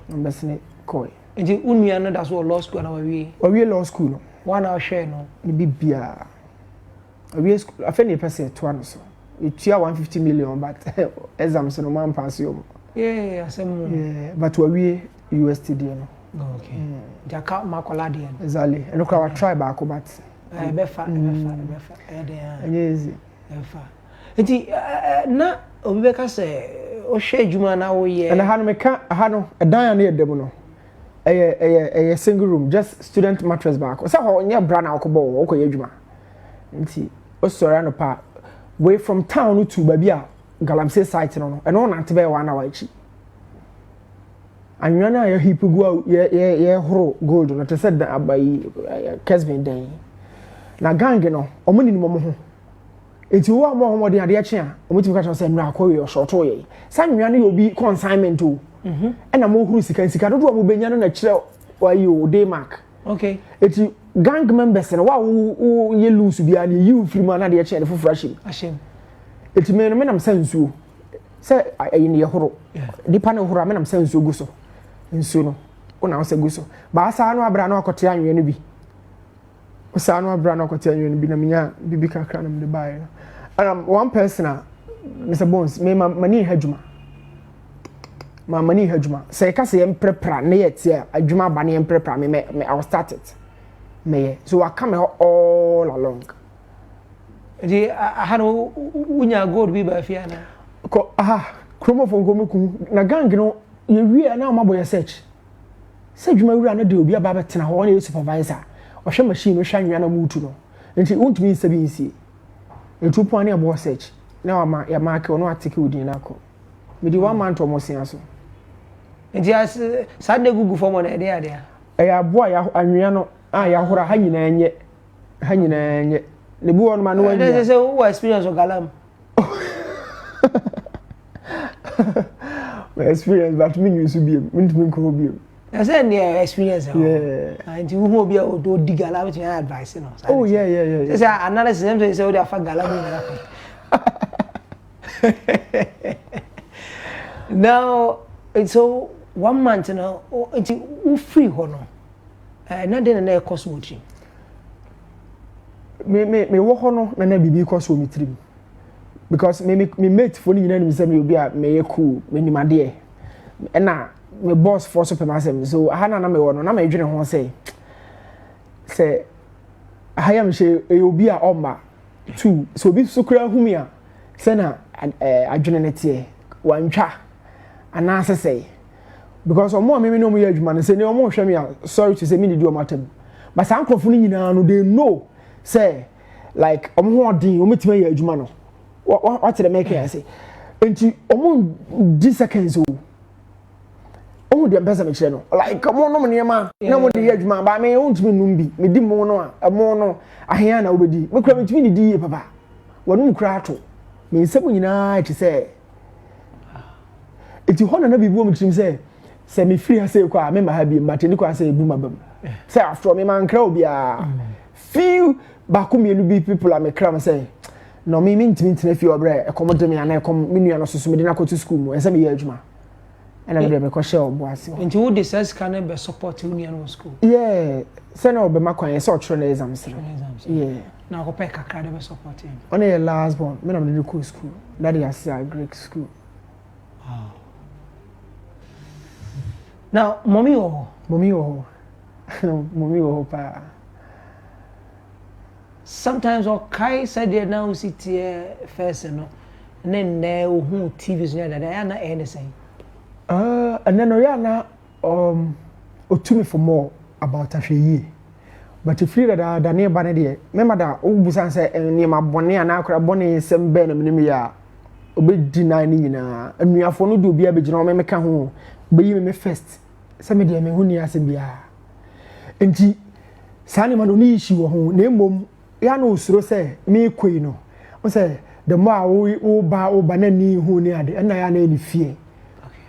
mbesne koi
nti unua no da so law school na
we law school no
1 hour share no
ni bibia we school afeni pese to ano so it 150 million but exams no man pass you
yeah asem
but we USTD no.
Okay. Jaka makola de.
Exactly. And look our try back but
befa.
Easy.
Befa. Enti na obi beka say o hwe adwuma na wo ye.
And ha no meka ha no edan ya na edem no. a single room, just student mattress back. So how near brand alcohol, okay, Juma. And see, sorry, no pa. Way from town to Babia, Galamsey site, and on at be 1 hour. And you know, he put go, gold, not said that by Kesbin Day. Now, gang, you know, or money no. It's you are more than the chair, which you can say, now, call your short way. Some you will be consignment too. And I'm more who can see, I don't know, Benyan and a chair while you day mark.
Okay.
It's you gang members and wow, you lose to be and you free man at the chair for freshing. It's me and I'm saying so. Say, I in your horror. The panel who I'm saying so go so. In soon, when I was a gusso. But I saw no brano cotian you be. Osano brano cotian you be na minya bibika cranum the buy. One person, Mr. Bones, me money hedgema. My money hedgema. Say, Cassie and prepare, nay, it's here. I dream my bunny and prepare me, I will start it. May so I come all along.
I had no gold be by Fiana.
Chromophone Gomuku, Nagangino, you really now my boy search. Said you may run a do be a babatina, one supervisor, or some machine will shine you and a mutuno. And she won't mean 7C. A 2.0 boy search. Now I'm a mark or no article with Dinako. With the 1 month or more since.
And just Sunday Google for one idea.
A boy, and Riano, I have a hanging and yet hanging and yet the boy on my way.
There's a experience of Galam.
My experience, but me used to be a
I said, yeah, experience.
Yeah.
And you will be able to dig a lot of advice.
Oh, yeah.
There's another system to say, they're for Galam. Now, it's so 1 month now, it's free honor. Not then a cost watching.
Me walk on and then be cost with me. Because me mate for you know say me be a me cool me ni made and na me boss for supermarket so ha na me wo no na me dwene ho say ha ya me she e obi a oma two so bi so kura hu me a say na adwene ne tie wantwa ana say because omo me no mo ya adwuma ne say ne omo hwe me a sorry to say me need do matem but san krofo ni nyina no they know say like omo ho odin omo tima ya adwuma no what did I make I say? And you almost 10 seconds. Oh, the ambassador channel. Like, come on, no money, man. No one the edge, man. But I may own to be numbi. Me dim mono, a mono, a hand over the. We come between the papa. One crato. Me something in I to say. It's you want to be woman to say. Say me free, I say, I remember having, but you can say, boom, say after me, man, crowd be a few back me be people. I may cram say. No me mean if you are a commodity and I come minion or so me go to school and some year juma. And I be a shell boss.
And you decides can be support union school.
Yeah, send out be my coin so train exams. Yeah.
Now go pack a card be support him.
Only a last born, me am the cool school. Daddy has a Greek school.
Wow. Now mommy oh pa. Sometimes okay said they now sit here first and then there who TVs near that they are not anything.
And then we are now to me for more about a year. But if you that the nearby there, remember that Ubusan said near my bonnet and I could bonnet some ben and me are bit denying and we are for no do be a bit no me can home be me first. Some dear me who near Sibia. And she Sani Manoni issue home name mum. Ya no usuro say me kwei no o say the more wo ba na ni hu ni ade na ya na ni fie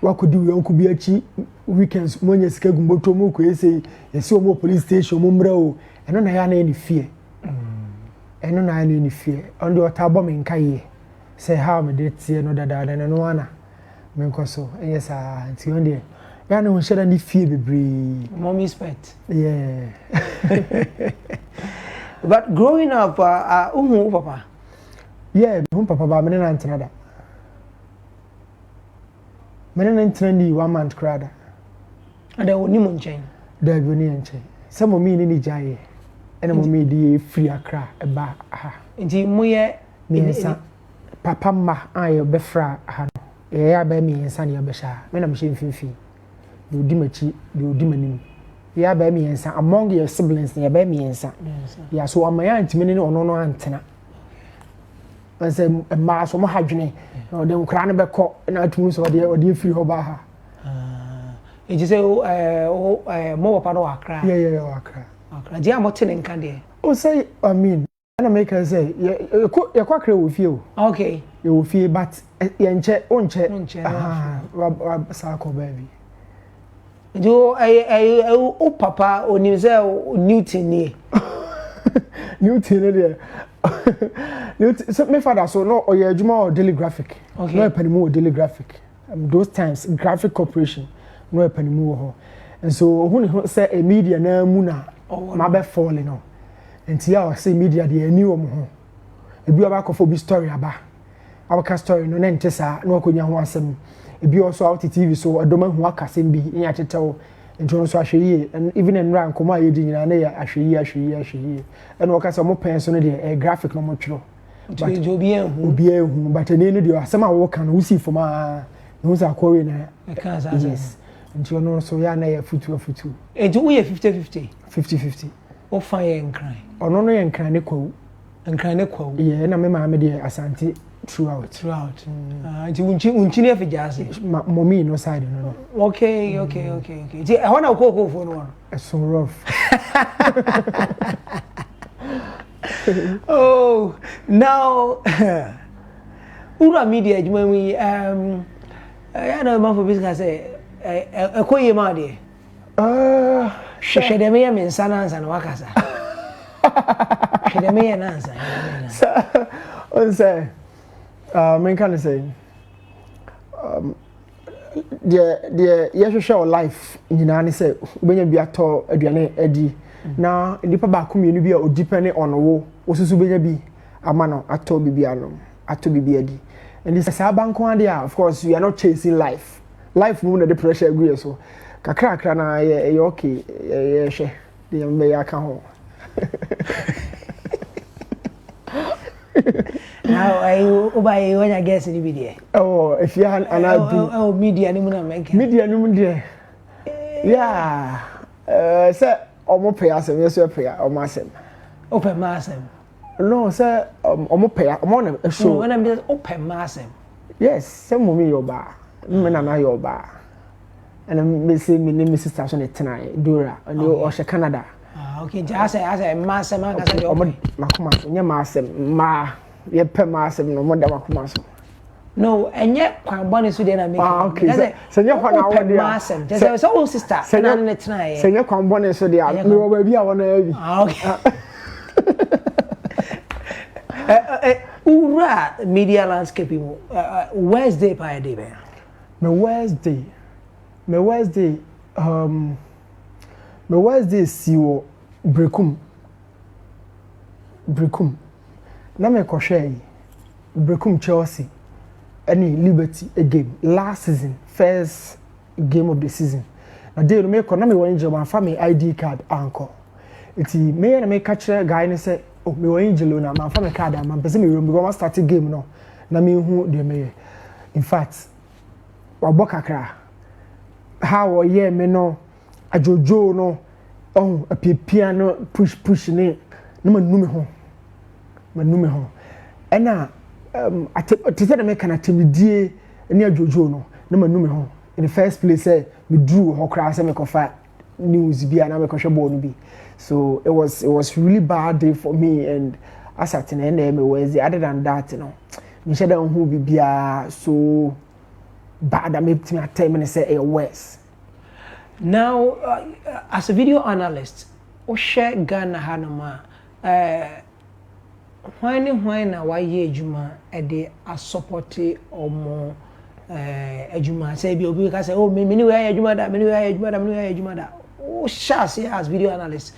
wakodi we onku bi achi weekends monye sika gumboto mo ko say yesi omo police station mo mra o eno na ya na ni fie eno na ya na ni fie on the otabo me nka ye say how me dey tie no dada na no ana me nkoso yes anti on there ya na won share ni fie bebre
mommy spent
yeah.
But growing up, papa.
Yeah, papa, but many nights another. Many nights 1 month crowd.
And there were no chain.
There were no chain. Some of me in the jay, and of me the free a cry a bar.
Indeed, Moya,
Papa, ma, I befra, yeah, by me and Sunny Besha, when I'm shameful fee. de odi machi de odi manim ya ba miensa among your siblings ya ba miensa ya so amaya ntimi ne ono no antena anse ma so mo hadwene o de nkra ne bekọ na atumi so de firi ho ba ha
eji say mo papa no akra
yeah
akra je amote ne nka de
o say I mean na make say ye kwa kra wo fie o
okay
ye wo fie but ye nche o nche wa sa ko baby
jo o papa oni say Newton ni
Newton there Newton so my father so no o ye adwuma o daily graphic
okay.
No panimu o daily graphic those times graphic corporation no panimu ho and so who say a media na mu na ma be fall no enti ya o say media de ani wo mo ho ebi oba kofo bi story aba abaka story no na ntesa na akonya ho asem ebi also out TV so adoma hu akasem bi nya tetew enti no so ahweyi and even en rank ma ye di nyina na ya ahweyi and wakasa mo pen so no de graphic no mo twiro
but obi
ehu but ene no de asem a wo kan wo si foma no za akore na yes enti no so ya na ya futu
enti wo ye 50-50 o fa ye nkran
ono no ye nkran ne kwawu ye na me ma me de asante throughout
enti unchi ne afijase
mommy no side no
okay ti I wanna go for no
it's so rough
oh now ura media adwuma mi ya na ma for business say ekoye ma de shede me ya me nsanansa na wakasa shede me ya nansa
on say men can say the yehwehwe life nyina ne say ubenya bi ato aduane adi na nipa ba ko mienu bi a odipene on wo osusu benya bi ama no ato bibia no ato bibia adi and this abanko ade of course we are not chasing life mu na the pressure agree so kakra na ye okay ye hwe de mbe ya ka ho
now I obey when I guess ni bi de
oh if you and I
do media ni mu na make
media ni mu de yeah say omo pay asem yeso pay omo asem
open masem
no say omo pay omo na show
when I'm just open masem
yes say mommy your ba me na your ba and me say me name sister so na Dora and o she Canada
okay just say masem aka say
omo makoma nya masem ma ye pay masem no mo da makoma so
no enye kwan bone so dey na make
okay say nya kwan na wo dey
masem just say oh sister na na tena
say nya kwan bone so dey me wo ba bi a wo na abi
okay ura media landscape Wednesday by day be
me Wednesday si wo brekum na me kohwe brekum Chelsea any Liberty a game last season first game of the season na dey no me ko na me won jema fa me ID card anko iti me na me catch guy ne say oh me won jelo na ma fa me card am pese me room because start game no na me hu de me in fact wabo kakra how ye me no ajojo no oh apia no push ne no manume ho ena ati me kana temidie ne ajojo no na manume ho in the first place me drew ho kra say me kofa news bi na me kohwe ball no bi so it was really bad day for me and as at na me Wednesday other than that no me sheda hu bibia so bad am me attempt say worse
now as a video analyst o share Ghana hanoma when na why ejuma e dey support omo ejuma say bi obi ka say oh me ni we ejuma da o share say as video analyst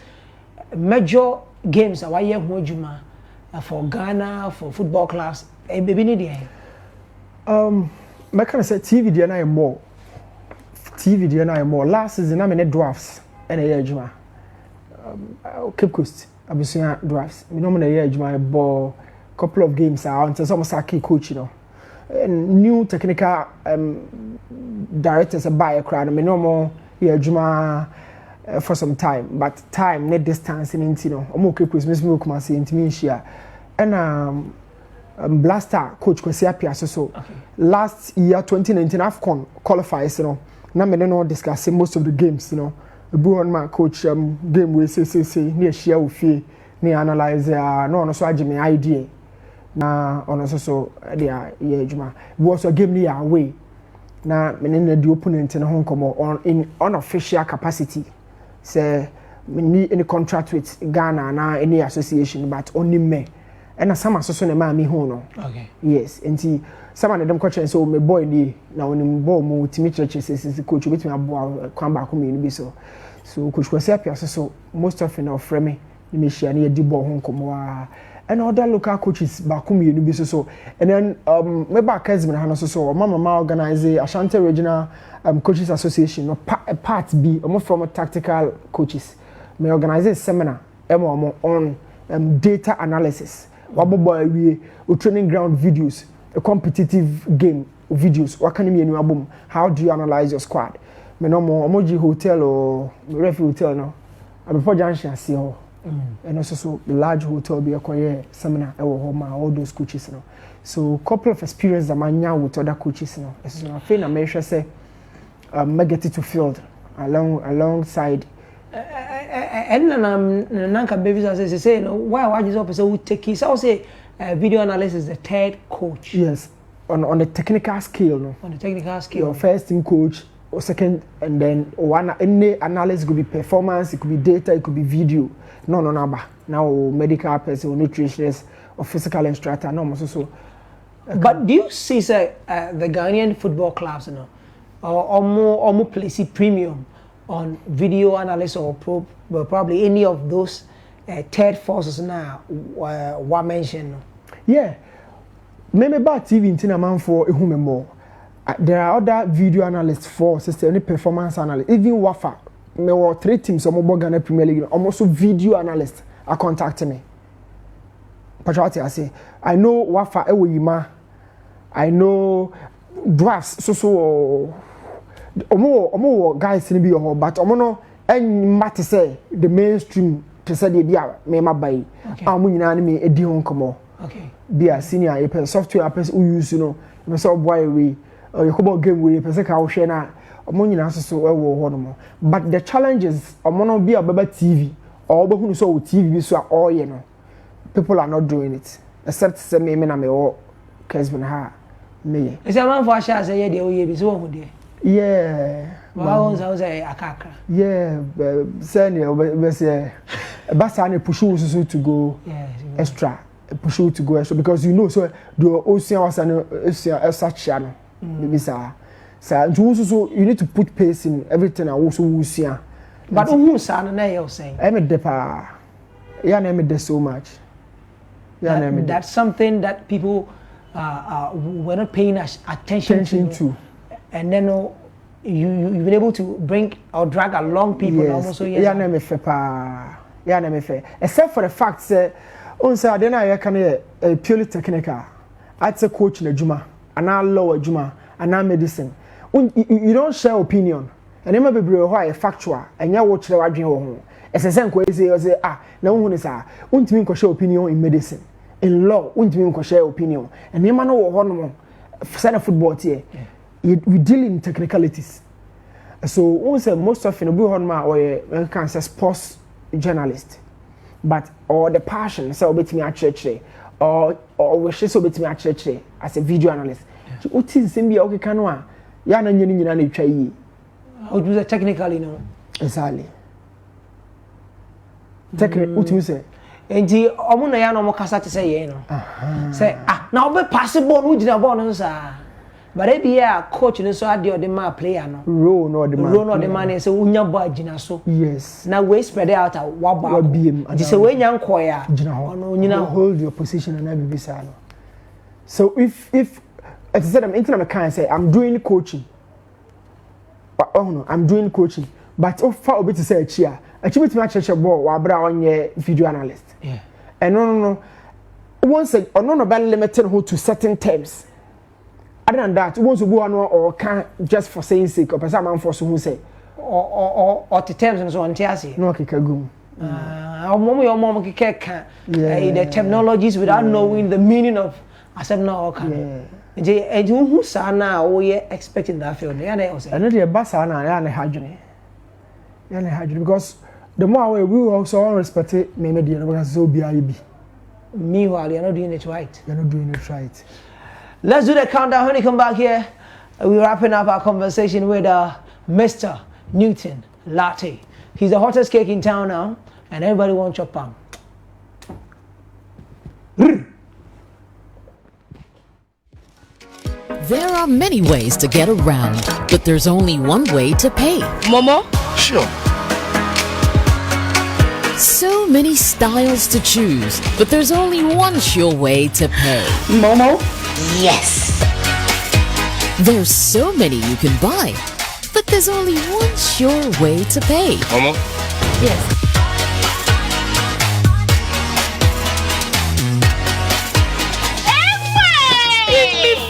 major games why hu ejuma for Ghana for football clubs e be ni dey
me can say TV dey na more last season na me drafts and a ejuma Cape Coast abusia drafts me no me na ejuma ball couple of games until some saki coach you know new technical directors buy a crowd me no more yeah juma for some time, but time ne distance in no omo okay Christmas me kuma say intimi nhia and Blaster coach Kwesi Appiah so last year 2019 AFCON qualifiers you know na me no discuss most of the games you know ebu on my coach game we say near share ofie ne analyze no so agime idea na ono so dia ye adwuma was a game near away na me ne the opponent no nkomo on in unofficial capacity say me need any contract with Ghana na any association but only me and some so na ma me hu no
okay
yes enti some na dem question so me boy ni na onim ball mu timi church say coach betimi abo kwan ba ko me ni bi so coach Kwesi Appiah so most of in of me me share na di ball hu nkomo and other local coaches back me ni bi so and then me back Kesman ha no so mama organize Ashanti Regional Coaches Association no part B from a tactical coaches me organize a seminar on data analysis wabobo we training ground videos a competitive game videos what can you mean how do you analyze your squad me no more emoji hotel or refi hotel no before junction see ho and also so large hotel be a seminar all those coaches no so couple of experience that manya with other coaches no so I feel na me say me get it to field alongside
and nanka babies say no why you so person who take it so say video analysis is the third coach
yes on the technical scale no
on the technical scale
your first team coach or second and then one any analysis could be performance it could be data it could be video no now medical person or nutritionist or physical instructor no so
but do you see say the Ghanaian football clubs you know or more place premium on video analysis or probably any of those third forces now what mentioned
yeah maybe about TV in man for a human more there are other video analysts for system any performance analyst even Wafa me were 3 teams on Ghana Premier League almost video analysts are contacting me Patriot I say I know Wafa Ewima I know drafts so omo guys ni bi yo but omo no enmate say the mainstream to say bia me mabai amu nyina ni me edi ho nkomo
okay
bia senior e software person who use no me say boy we yokobo game we person ka wo hwe na omo nyina so wo ho no mo but the challenges omo no bia baba TV or obo hunu so wo TV bi so a all ye no people are not doing it except say me na me wo Kesman ha me
is a man for sure say ye dey o ye bi so wo dey
yeah
wow say akaka
yeah senior we say Basane push you to go extra push you to go extra because you know so the ocean was an such channel maybe so you need to put pace in everything and also ocean
but who san na you saying
I made the pa yeah na made so much yeah
that's something that people were not paying attention to. And then you've been able to bring or drag along people also
yeah na me fe pa yeah na me fe except for the fact say on say ade na ya kan purely technical at a coach na juma and na law juma and na medicine you don't share opinion and em bebre ho a factual enya wo kire wadwen wo ho esese nko say na wo hu ni sa untimi nko share opinion in medicine in law untimi nko share opinion and em no wo ho no sana football tie we deal in technicalities. So also most often we or can say sports journalist, but or the passion so bet me at church or wish so bet me at church as a video analyst. What is same be okay kanwa ya na nyina na twa yi.
How do you technically know?
Exactly. Technically what you say?
Enti omo na ya no mo kasa te say ye no. Say na obe pass ball no gina ball no sa. But if you are coach, you so adi or the man player no.
Role no the
man say unya ball gina so.
Yes.
Now we spread it out what
BM.
Just say when you nkoya.
Gina hold your position and every visa no. So if as I said I'm into can say I'm doing coaching. I'm doing coaching. But if far bit to say chia, achieve to match a ball wa bra on your video analyst.
Yeah.
And no. Once no be limited who to certain terms. Other than that, once you go on or can just for saying sake or person man for so who say
or the terms and so on tiasi.
No kikagum.
Mom the terminologies without knowing the meaning of asem na oka. And who sana we expecting that field.
I know the basa na ya ne hadwene. Ya ne hadwene because the more we also respect me because so be bi.
Meanwhile, you're not doing it right.
You're not doing it right.
Let's do the countdown. When you come back here, we're wrapping up our conversation with Mr. Newton Latte. He's the hottest cake in town now, and everybody wants your palm.
There are many ways to get around, but there's only one way to pay.
Momo?
Sure.
So many styles to choose, but there's only one sure way to pay.
Momo?
Yes.
There's so many you can buy, but there's only one sure way to pay.
Momo?
Yes.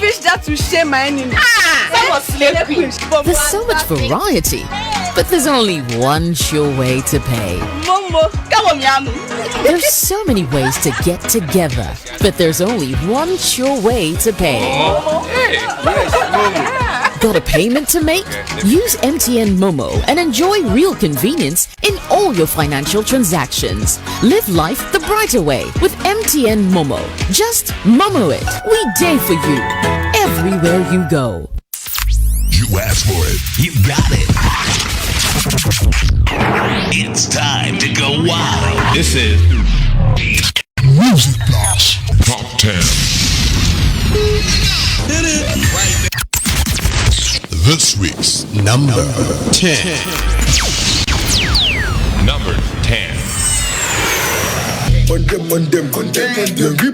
Fish that to share my enemy.
There's so much variety, but there's only one sure way to pay.
Momo, come on, Yamu.
There's so many ways to get together, but there's only one sure way to pay.
Hey, yes, Momo.
Got a payment to make? Use MTN Momo and enjoy real convenience in all your financial transactions. Live life the brighter way with MTN Momo. Just Momo it. We day for you everywhere you go.
You asked for it. You got it. It's time to go wild.
This is
Music Blast Top 10. This week's number 10.
number 10.
On them, we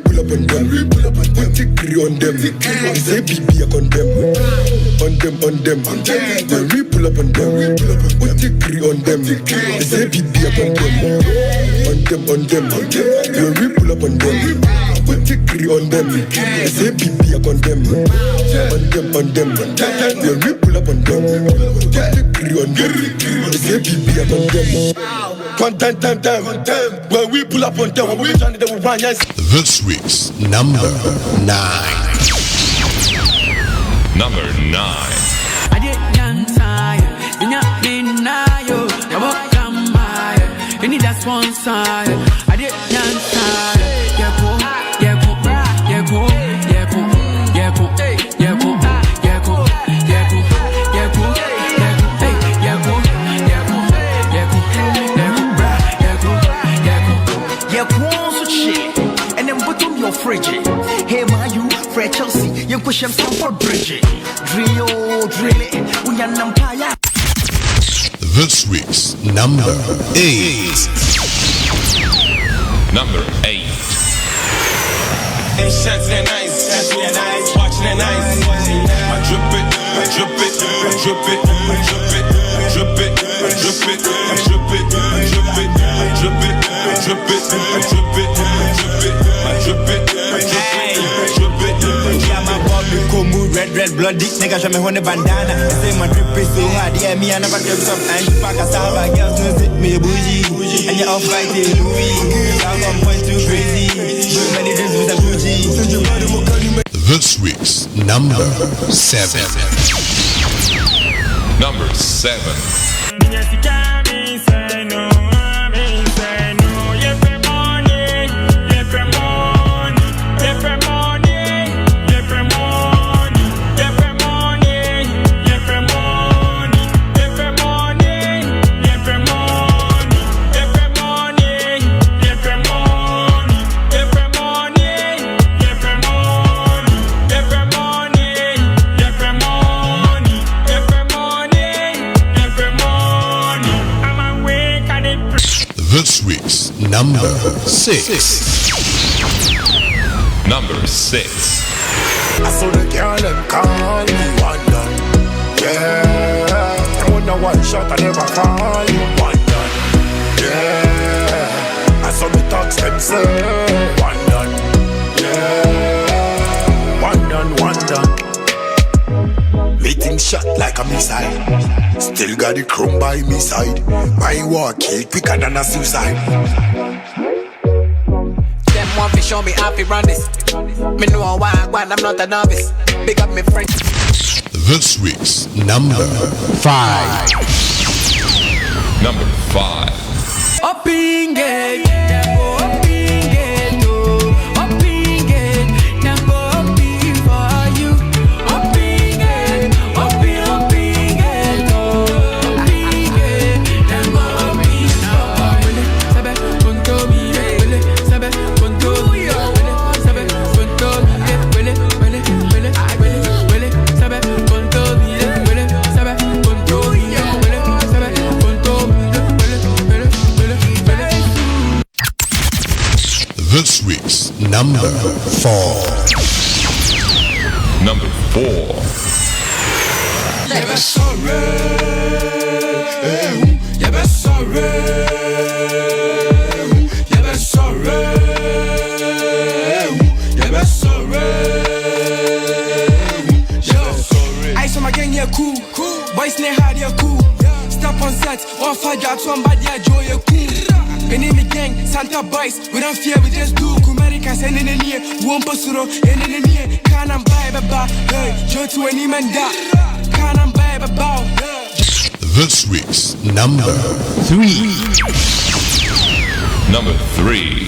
pull up on them, put tickry on them, say BB on them, then we pull up on them, put tickry on them, say BB on them, then we pull up on them, put tickry on them, say BB on them, then we pull up on them, put tickry on them, say BB on them. Content, when we pull up on them, we turn it over.
This week's number 9.
Number 9.
I didn't tired, you not deny you need that one side. I didn't tired,
frigid. Hey, my you, Fred Chelsea, you push him some for Bridget. Drill it, Uyanam.
This week's number 8.
Number 8.
And shots that nice, watching that nice. I drip it, I drip it, I drip it, I drip it, I drip it, I drip it, I drip it, I drip it, I drip it, I drip it, I drip it, I drip it, I drip it, I drip it,
yeah, my body come red bloody nigga show me on the bandana. I say my drip is so hard, yeah, me I never drip sometimes. Pack a star, girls know sit me a bougie, and you off right here, Louis. I'm on point too crazy. So many drinks with a bougie.
This week's number 7.
Number 7.
This week's number 6.
Number 6.
I saw the girl and call me one done. Yeah, I want no one shot, I never call you one done. Yeah, I saw the talks them say one done. Yeah, one done. Meeting shot like a missile. Still got the chrome by me side. My war kill quicker than a suicide.
Them want to show me how to run this. Me know why I'm not a novice. Big up me friends.
This week's number 5.
Number 5.
Up in gate, up in gate, up in gate, them go up in for you. Up in gate, up in gate, up in gate, them go up in for you. Sabe conto mi, sabe conto mi, sabe conto mi, sabe conto mi, sabe conto mi, sabe conto mi.
This week's number 4.
Number 4.
Never sorry. Never sorry. Never sorry. Never sorry.
I saw my gang, yeah, cool. Boys, ne hard, yeah, cool. Step on set, one fight, got somebody, yeah, joy, yeah, cool. Enemy gang, Santa boys, we don't fear, we just do. Kumarika send in the near, one posuro, and in the near. Can't I'm buy a bow, hey, Joe to any man da. Can't I'm buy a bow.
This week's number 3.
Number 3.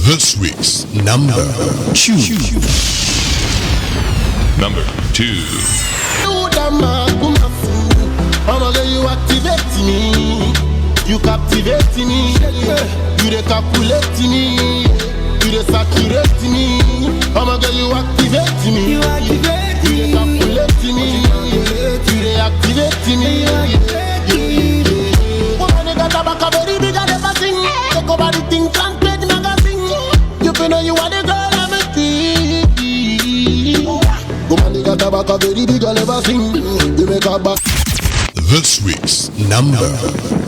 This week's number 2.
Number 2.
You activate me, you captivate me, you recalculate me, you resaturate me. You activate me, you recalculate me, you reactivate me. Woman, you got a back a very big and everything. Take over the thing, can't play the magazine. You know you are the girl I'm a tea. Woman, you got a back a very big and everything. You make a back.
This week's number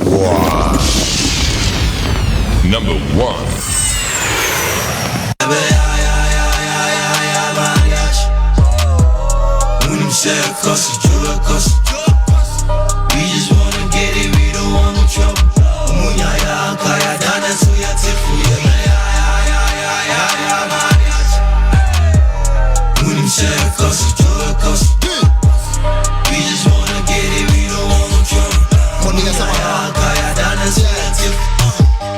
1.
Number 1.
We just wanna get it, we don't want no trouble. We just wanna get it, we don't want no trouble.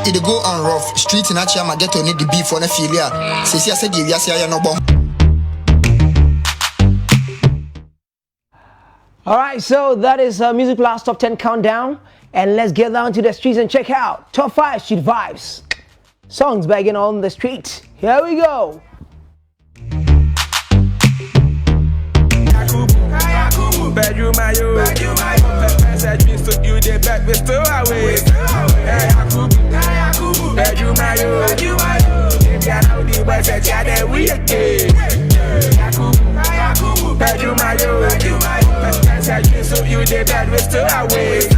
It go on rough street in Achama get on the beef on a failure. Says I said yes, I no bomb.
All right, so that is Music Blast Top 10 Countdown. And let's get down to the streets and check out Top 5 Street Vibes. Songs begging on the street. Here we go.
Bedroom, said we took you the back, we still away. Bedroom, if you know the boys that we again. Bedroom, said we took you the back, we still away.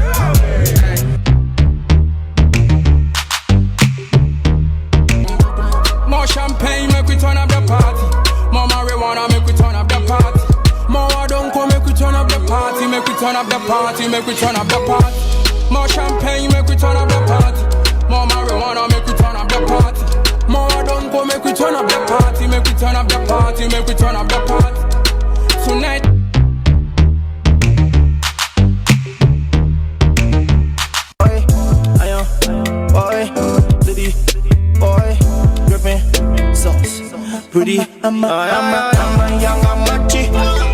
More champagne, make we turn up the party. More marijuana, make we turn up the party. More don't come, make we turn up the party. Make we turn up the party, make we turn up the party. More champagne, make we turn up the party. More marijuana, make we turn up the party. More don't come, make we turn up the party. Make we turn up the party, make we turn up the party. Tonight.
Pretty, I'm a young amachi.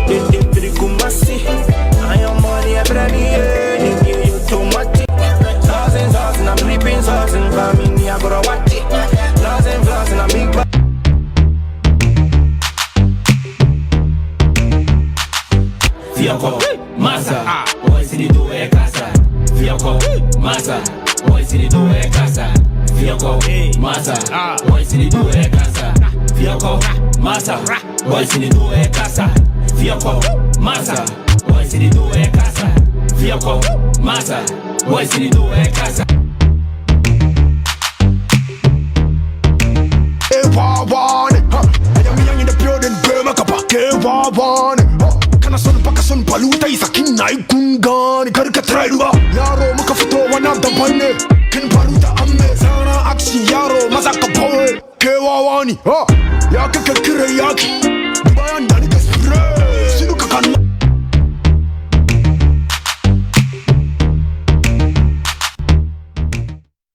They pretty kumasi. I am money every day. They you too much. Sauce and I'm sleeping sauce and family. I gotta watch it. Sauce and I'm big.
Fianco, Massa, boys in the do a casa. Fianco, Massa, boys in the do a casa. Fianco, Massa, boys in the do a casa. Fianco, Massa, boys in the do a casa. Fianco, Massa, boys in the do a casa. Fianco, Massa, boys in the do a casa.
I am in the building, Burma Kapake, Kana son Pakason Paluta is a king night Kungan, Karikatrua, Yaro Makafuto, one of the Pone, Kin Paluta Amezana, Axi Yaro, Masaka Poe, Kewawani, Yaka Kirayaki, Bayan Danika Spray, Sinuka.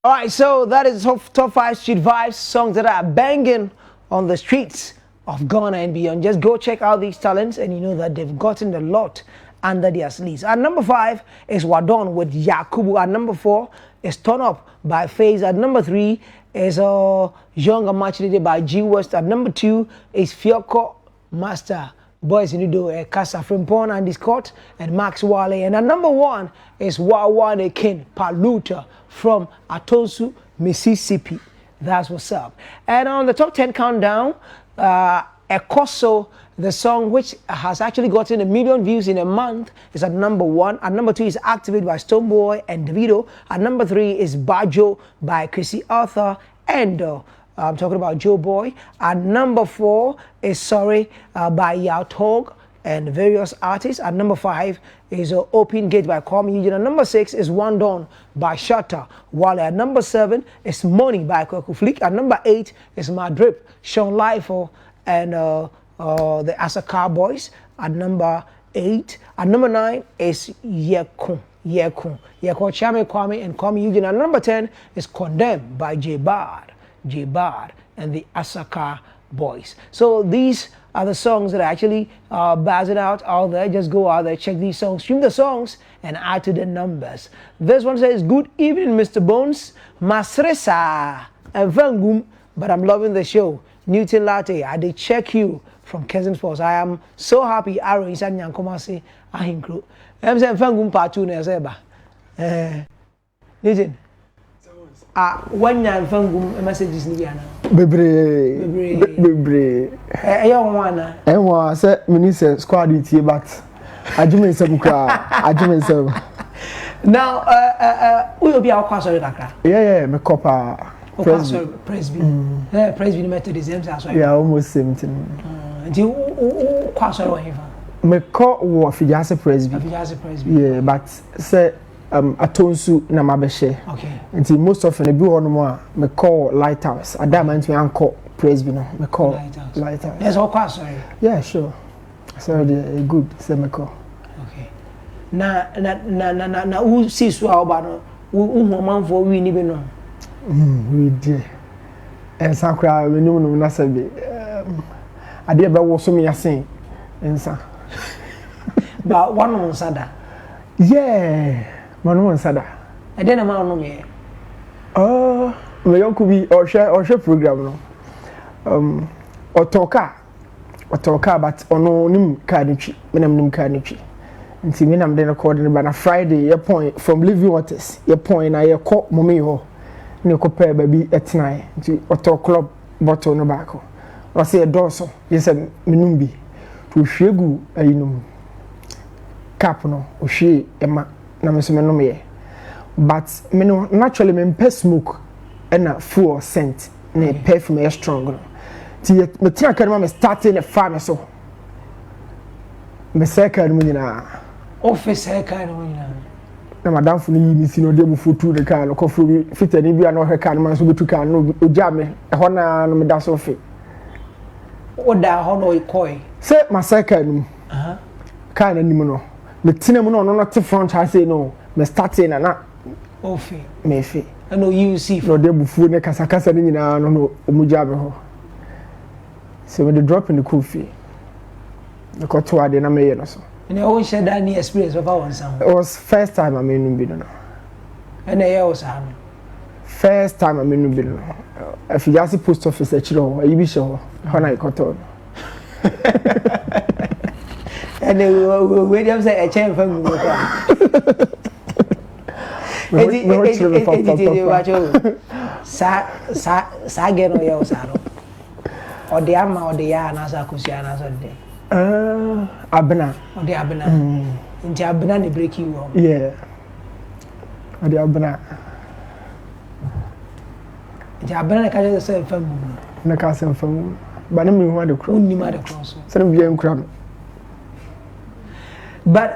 All right, so that is top 5 street vibes, songs that are banging on the streets of Ghana and beyond. Just go check out these talents and you know that they've gotten a lot under their sleeves. At number 5 is Wadon with Yakubu. At number 4 is Turn Up by FaZe. At number 3 is Younger Machide by G West. At number 2 is Fianco Master, Boys in Udo, Casa Frimpon and Scott and Max Wale. And at number 1 is Wawane King Paluta from Atosu, Mississippi. That's what's up. And on the top 10 countdown, Ekoso, the song which has actually gotten 1 million views in a month, is at number 1. At number 2 is Activate by Stonebwoy and Davido. At number 3 is Bajo by Chrissy Arthur and I'm talking about Joe Boy. At number 4 is Sorry by Yao Tog and various artists. At number 5 is Open Gate by Kwame Eugene. At number 6 is One Dawn by Shatta Wale. At number 7 is Money by Kwaku Flick. At number 8 is Madrip, Sean Lifo and the Asaka Boys. At number 8. At number 9 is Yeko Chame Kwame and Kwame Eugene. At number 10 is Condemn by J Bard and the Asaka Boys. So these are the songs that are actually buzzing out there. Just go out there, check these songs, stream the songs, and add to the numbers. This one says, "Good evening, Mr. Bones. Masresa and Vangum, but I'm loving the show. Newton Latte, I did check you from Kensington Sports. I am so happy. Aro Isan Yankomasi Ahinkru. I'm saying Vangum part 2 na seba. Newton. When you're Vangum messages ni biana. Bebre. Ayo wana.
Enwa say minister squad it but adjument some kra adjument some. Now
we will be our kwasori kakra.
Yeah, me copper.
Presby. Presby Methodist as well.
Yeah, almost same thing.
Until kwasori wa hiva.
Me call wo Fijase Presby. Yeah, but say Atonsu na mabeshe.
Okay.
Until most often e be one more me call Lighthouse. Adamant me anko Presby no. Me call Lighthouse.
Yes, all kwasori.
Yeah, sure. So they good say me call.
Okay. Na who see so about no who man for we ni be no.
We did. And sakra we no na sabi. Ade be wo so me yasin. Ensa.
But one on sada.
Yeah. Manu sada.
E dey na ma no me.
Me yonku bi o hwe program no. Otoka but ono nim ka ni twi. Me nam nim ka ni twi. Nti me nam dey record ni ba na Friday ye point from Living Waters. Ye point na ye ko momi ho. Ne ko pair baby etnai. Nti oto club bottle no back. O say doso. Ye say menum bi. To hwegu ayinum. Cap no o hwe ema na me so me no me. But me no naturally me pay smoke and a full scent na perfume is strong no. Ti me tia kan me starting the farm so. Me second mu nyina.
Office second mu nyina.
Na madam fu ni mi si no de bu fotu de kan no ko fu bi fitani bi na o heka no man so betu kan no oja me e ho na no me da so fe.
O da ho no ikoi.
Say my second mu. Kan na nimu no. Me tina mu no te front ha say no. Me starting na
ofe
me fe.
No you see
no de bu fu ne kasa ni nyina no omuja me ho. So when they drop in the coffee, the cotton I didn't make so.
And I always share that experience of our sound.
It was first time I made no.
And I also have
first time I made no. If you just post office at you be sure when I got on.
And we them say a chain from me. Sa get no yo sa no. O de ama o de ya na sa kusia na so de.
Abena.
O de abena. Nti abena ne break you.
Yeah. O de abena.
Nti abena ne ka je so fam mu.
Na ka se fam mu. Ba na me hu ade kro.
Unni ma de kro so.
Se na bia nkura.
But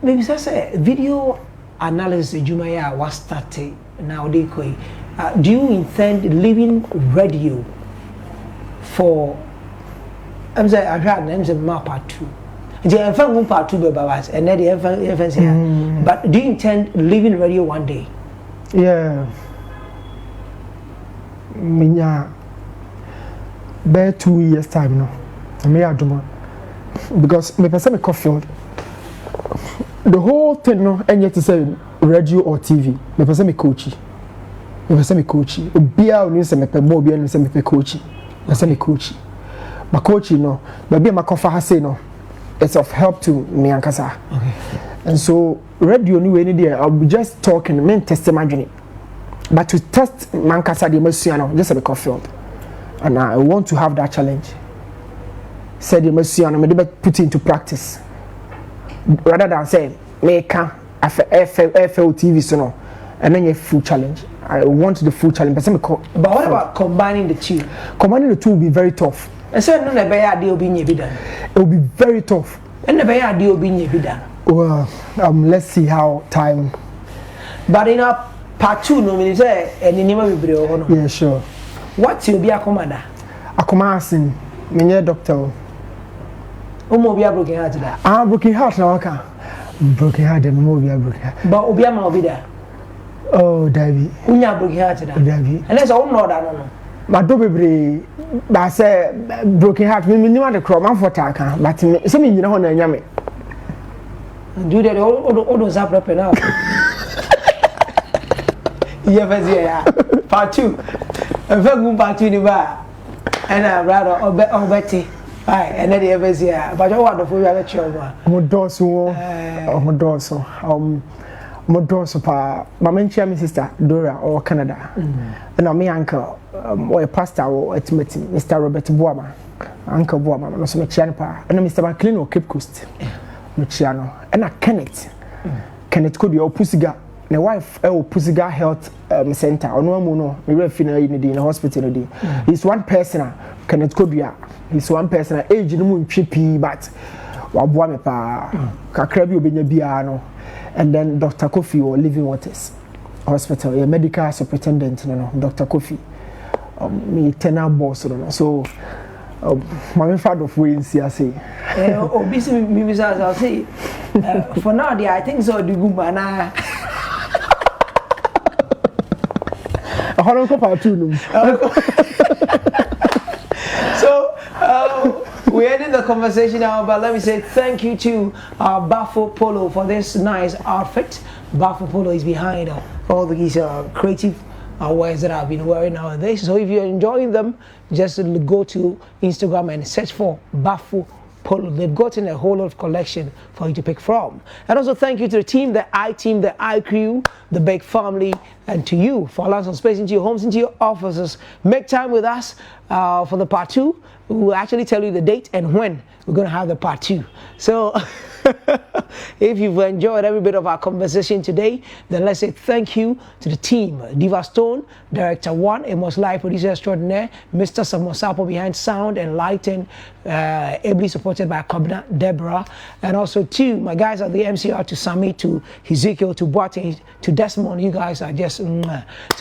maybe say video analysis Jumaya was started now they do you intend leaving radio for I'm saying I had names of part 2. The FM part 2 babas and then the FM but do you intend leaving radio one day?
Yeah. Minya be 2 years time no. Me aduma because me person me cofield the whole thing no and yet to say radio or TV me person me coachy obia oni se me pe mo obia ni se me pe coachy me say me coachy but coachy no baby ma kofa ha say no it's of help to me ankasa okay and so radio ni we ni there I'll be just talking men testimony but to test mankasa the mesua no just me cofield and I want to have that challenge said the mesua no me dey put into practice rather than say make FL TV so no and then a full challenge. I want the full challenge. But
what about combining the two?
Combining the two will be very tough.
And so no never idea will be done.
It will be very tough.
And never idea will be done.
Well, let's see how time.
But in our part 2, no mean say any name will be no.
Yeah, sure.
What will be a commander?
A commander, me doctor.
Be a broken heart that.
Broken heart now, okay. Broken heart, and more be a broken heart.
But Obia will be there.
Oh, Davy.
Unya broken heart that.
Davy.
And that's all no that no.
But do be but say broken heart. Me want the crop man for taka. But so me you know na nyame.
Do that all those up now. Yeah, part 2. A very part 2 ni ba. And I rather obeti. Aye, and then the ever here. But I want to follow the children.
Modoso pa. My main chairman sister Dora or Canada. And my uncle or a pastor or a Mr. Robert Boama. Uncle Boama, no so much pa. And Mr. McLean or Cape Coast. Michiano. And I Kenneth could be Pussiga. My wife Pussiga Health Center. Or no more, we were in the hospital. He's one person. Kenneth Kobia. He's one person. Age no more trippy, but waboa me pa. Kakrabi obenya biano. And then Dr. Kofi or Living Waters Hospital, a medical superintendent, Dr. Kofi. Me tenor boss, so my father of Wayne, I say.
Oh, busy me, I'll say. For now, I think so. The Gumana. So we're ending the conversation now, but let me say thank you to Bafo Polo for this nice outfit. Bafo Polo is behind all these creative wears that I've been wearing nowadays. So if you're enjoying them, just go to Instagram and search for Bafo Polo. They've gotten a whole lot of collection for you to pick from. And also thank you to the team, the I crew, the big family, and to you for allowing some space into your homes, into your offices. Make time with us for the part 2. We will actually tell you the date and when we're going to have the part 2. So if you've enjoyed every bit of our conversation today, then let's say thank you to the team. Diva Stone, Director 1, Amos Live, Producer Extraordinaire, Mr. Samosapo behind sound and lighting, ably supported by Kobna, Deborah, and also to my guys at the MCR, to Sami, to Ezekiel, to Boate, to Desmond. You guys are just to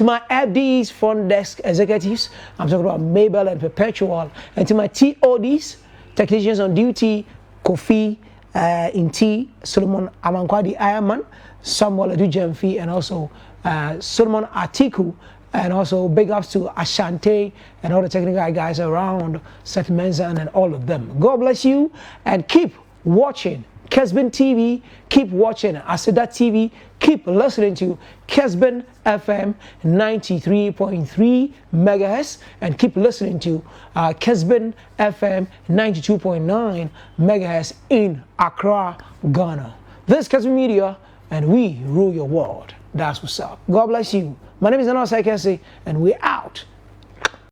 my FDs, front desk executives. I'm talking about Mabel and Perpetual, and to my TODs, technicians on duty, Kofi, Inti, Solomon Amankwadi Ironman, Samuel Adujemfi, and also Solomon Atiku, and also big ups to Ashante and all the technical guys around, Seth Menzan and all of them. God bless you and keep watching Kesbin TV, keep watching Aseda TV, keep listening to Kesbin FM 93.3 megahertz, and keep listening to Kesbin FM 92.9 megahertz in Accra, Ghana. This is Kesbin Media, and we rule your world. That's what's up. God bless you. My name is Anas Sekesi, and we're out.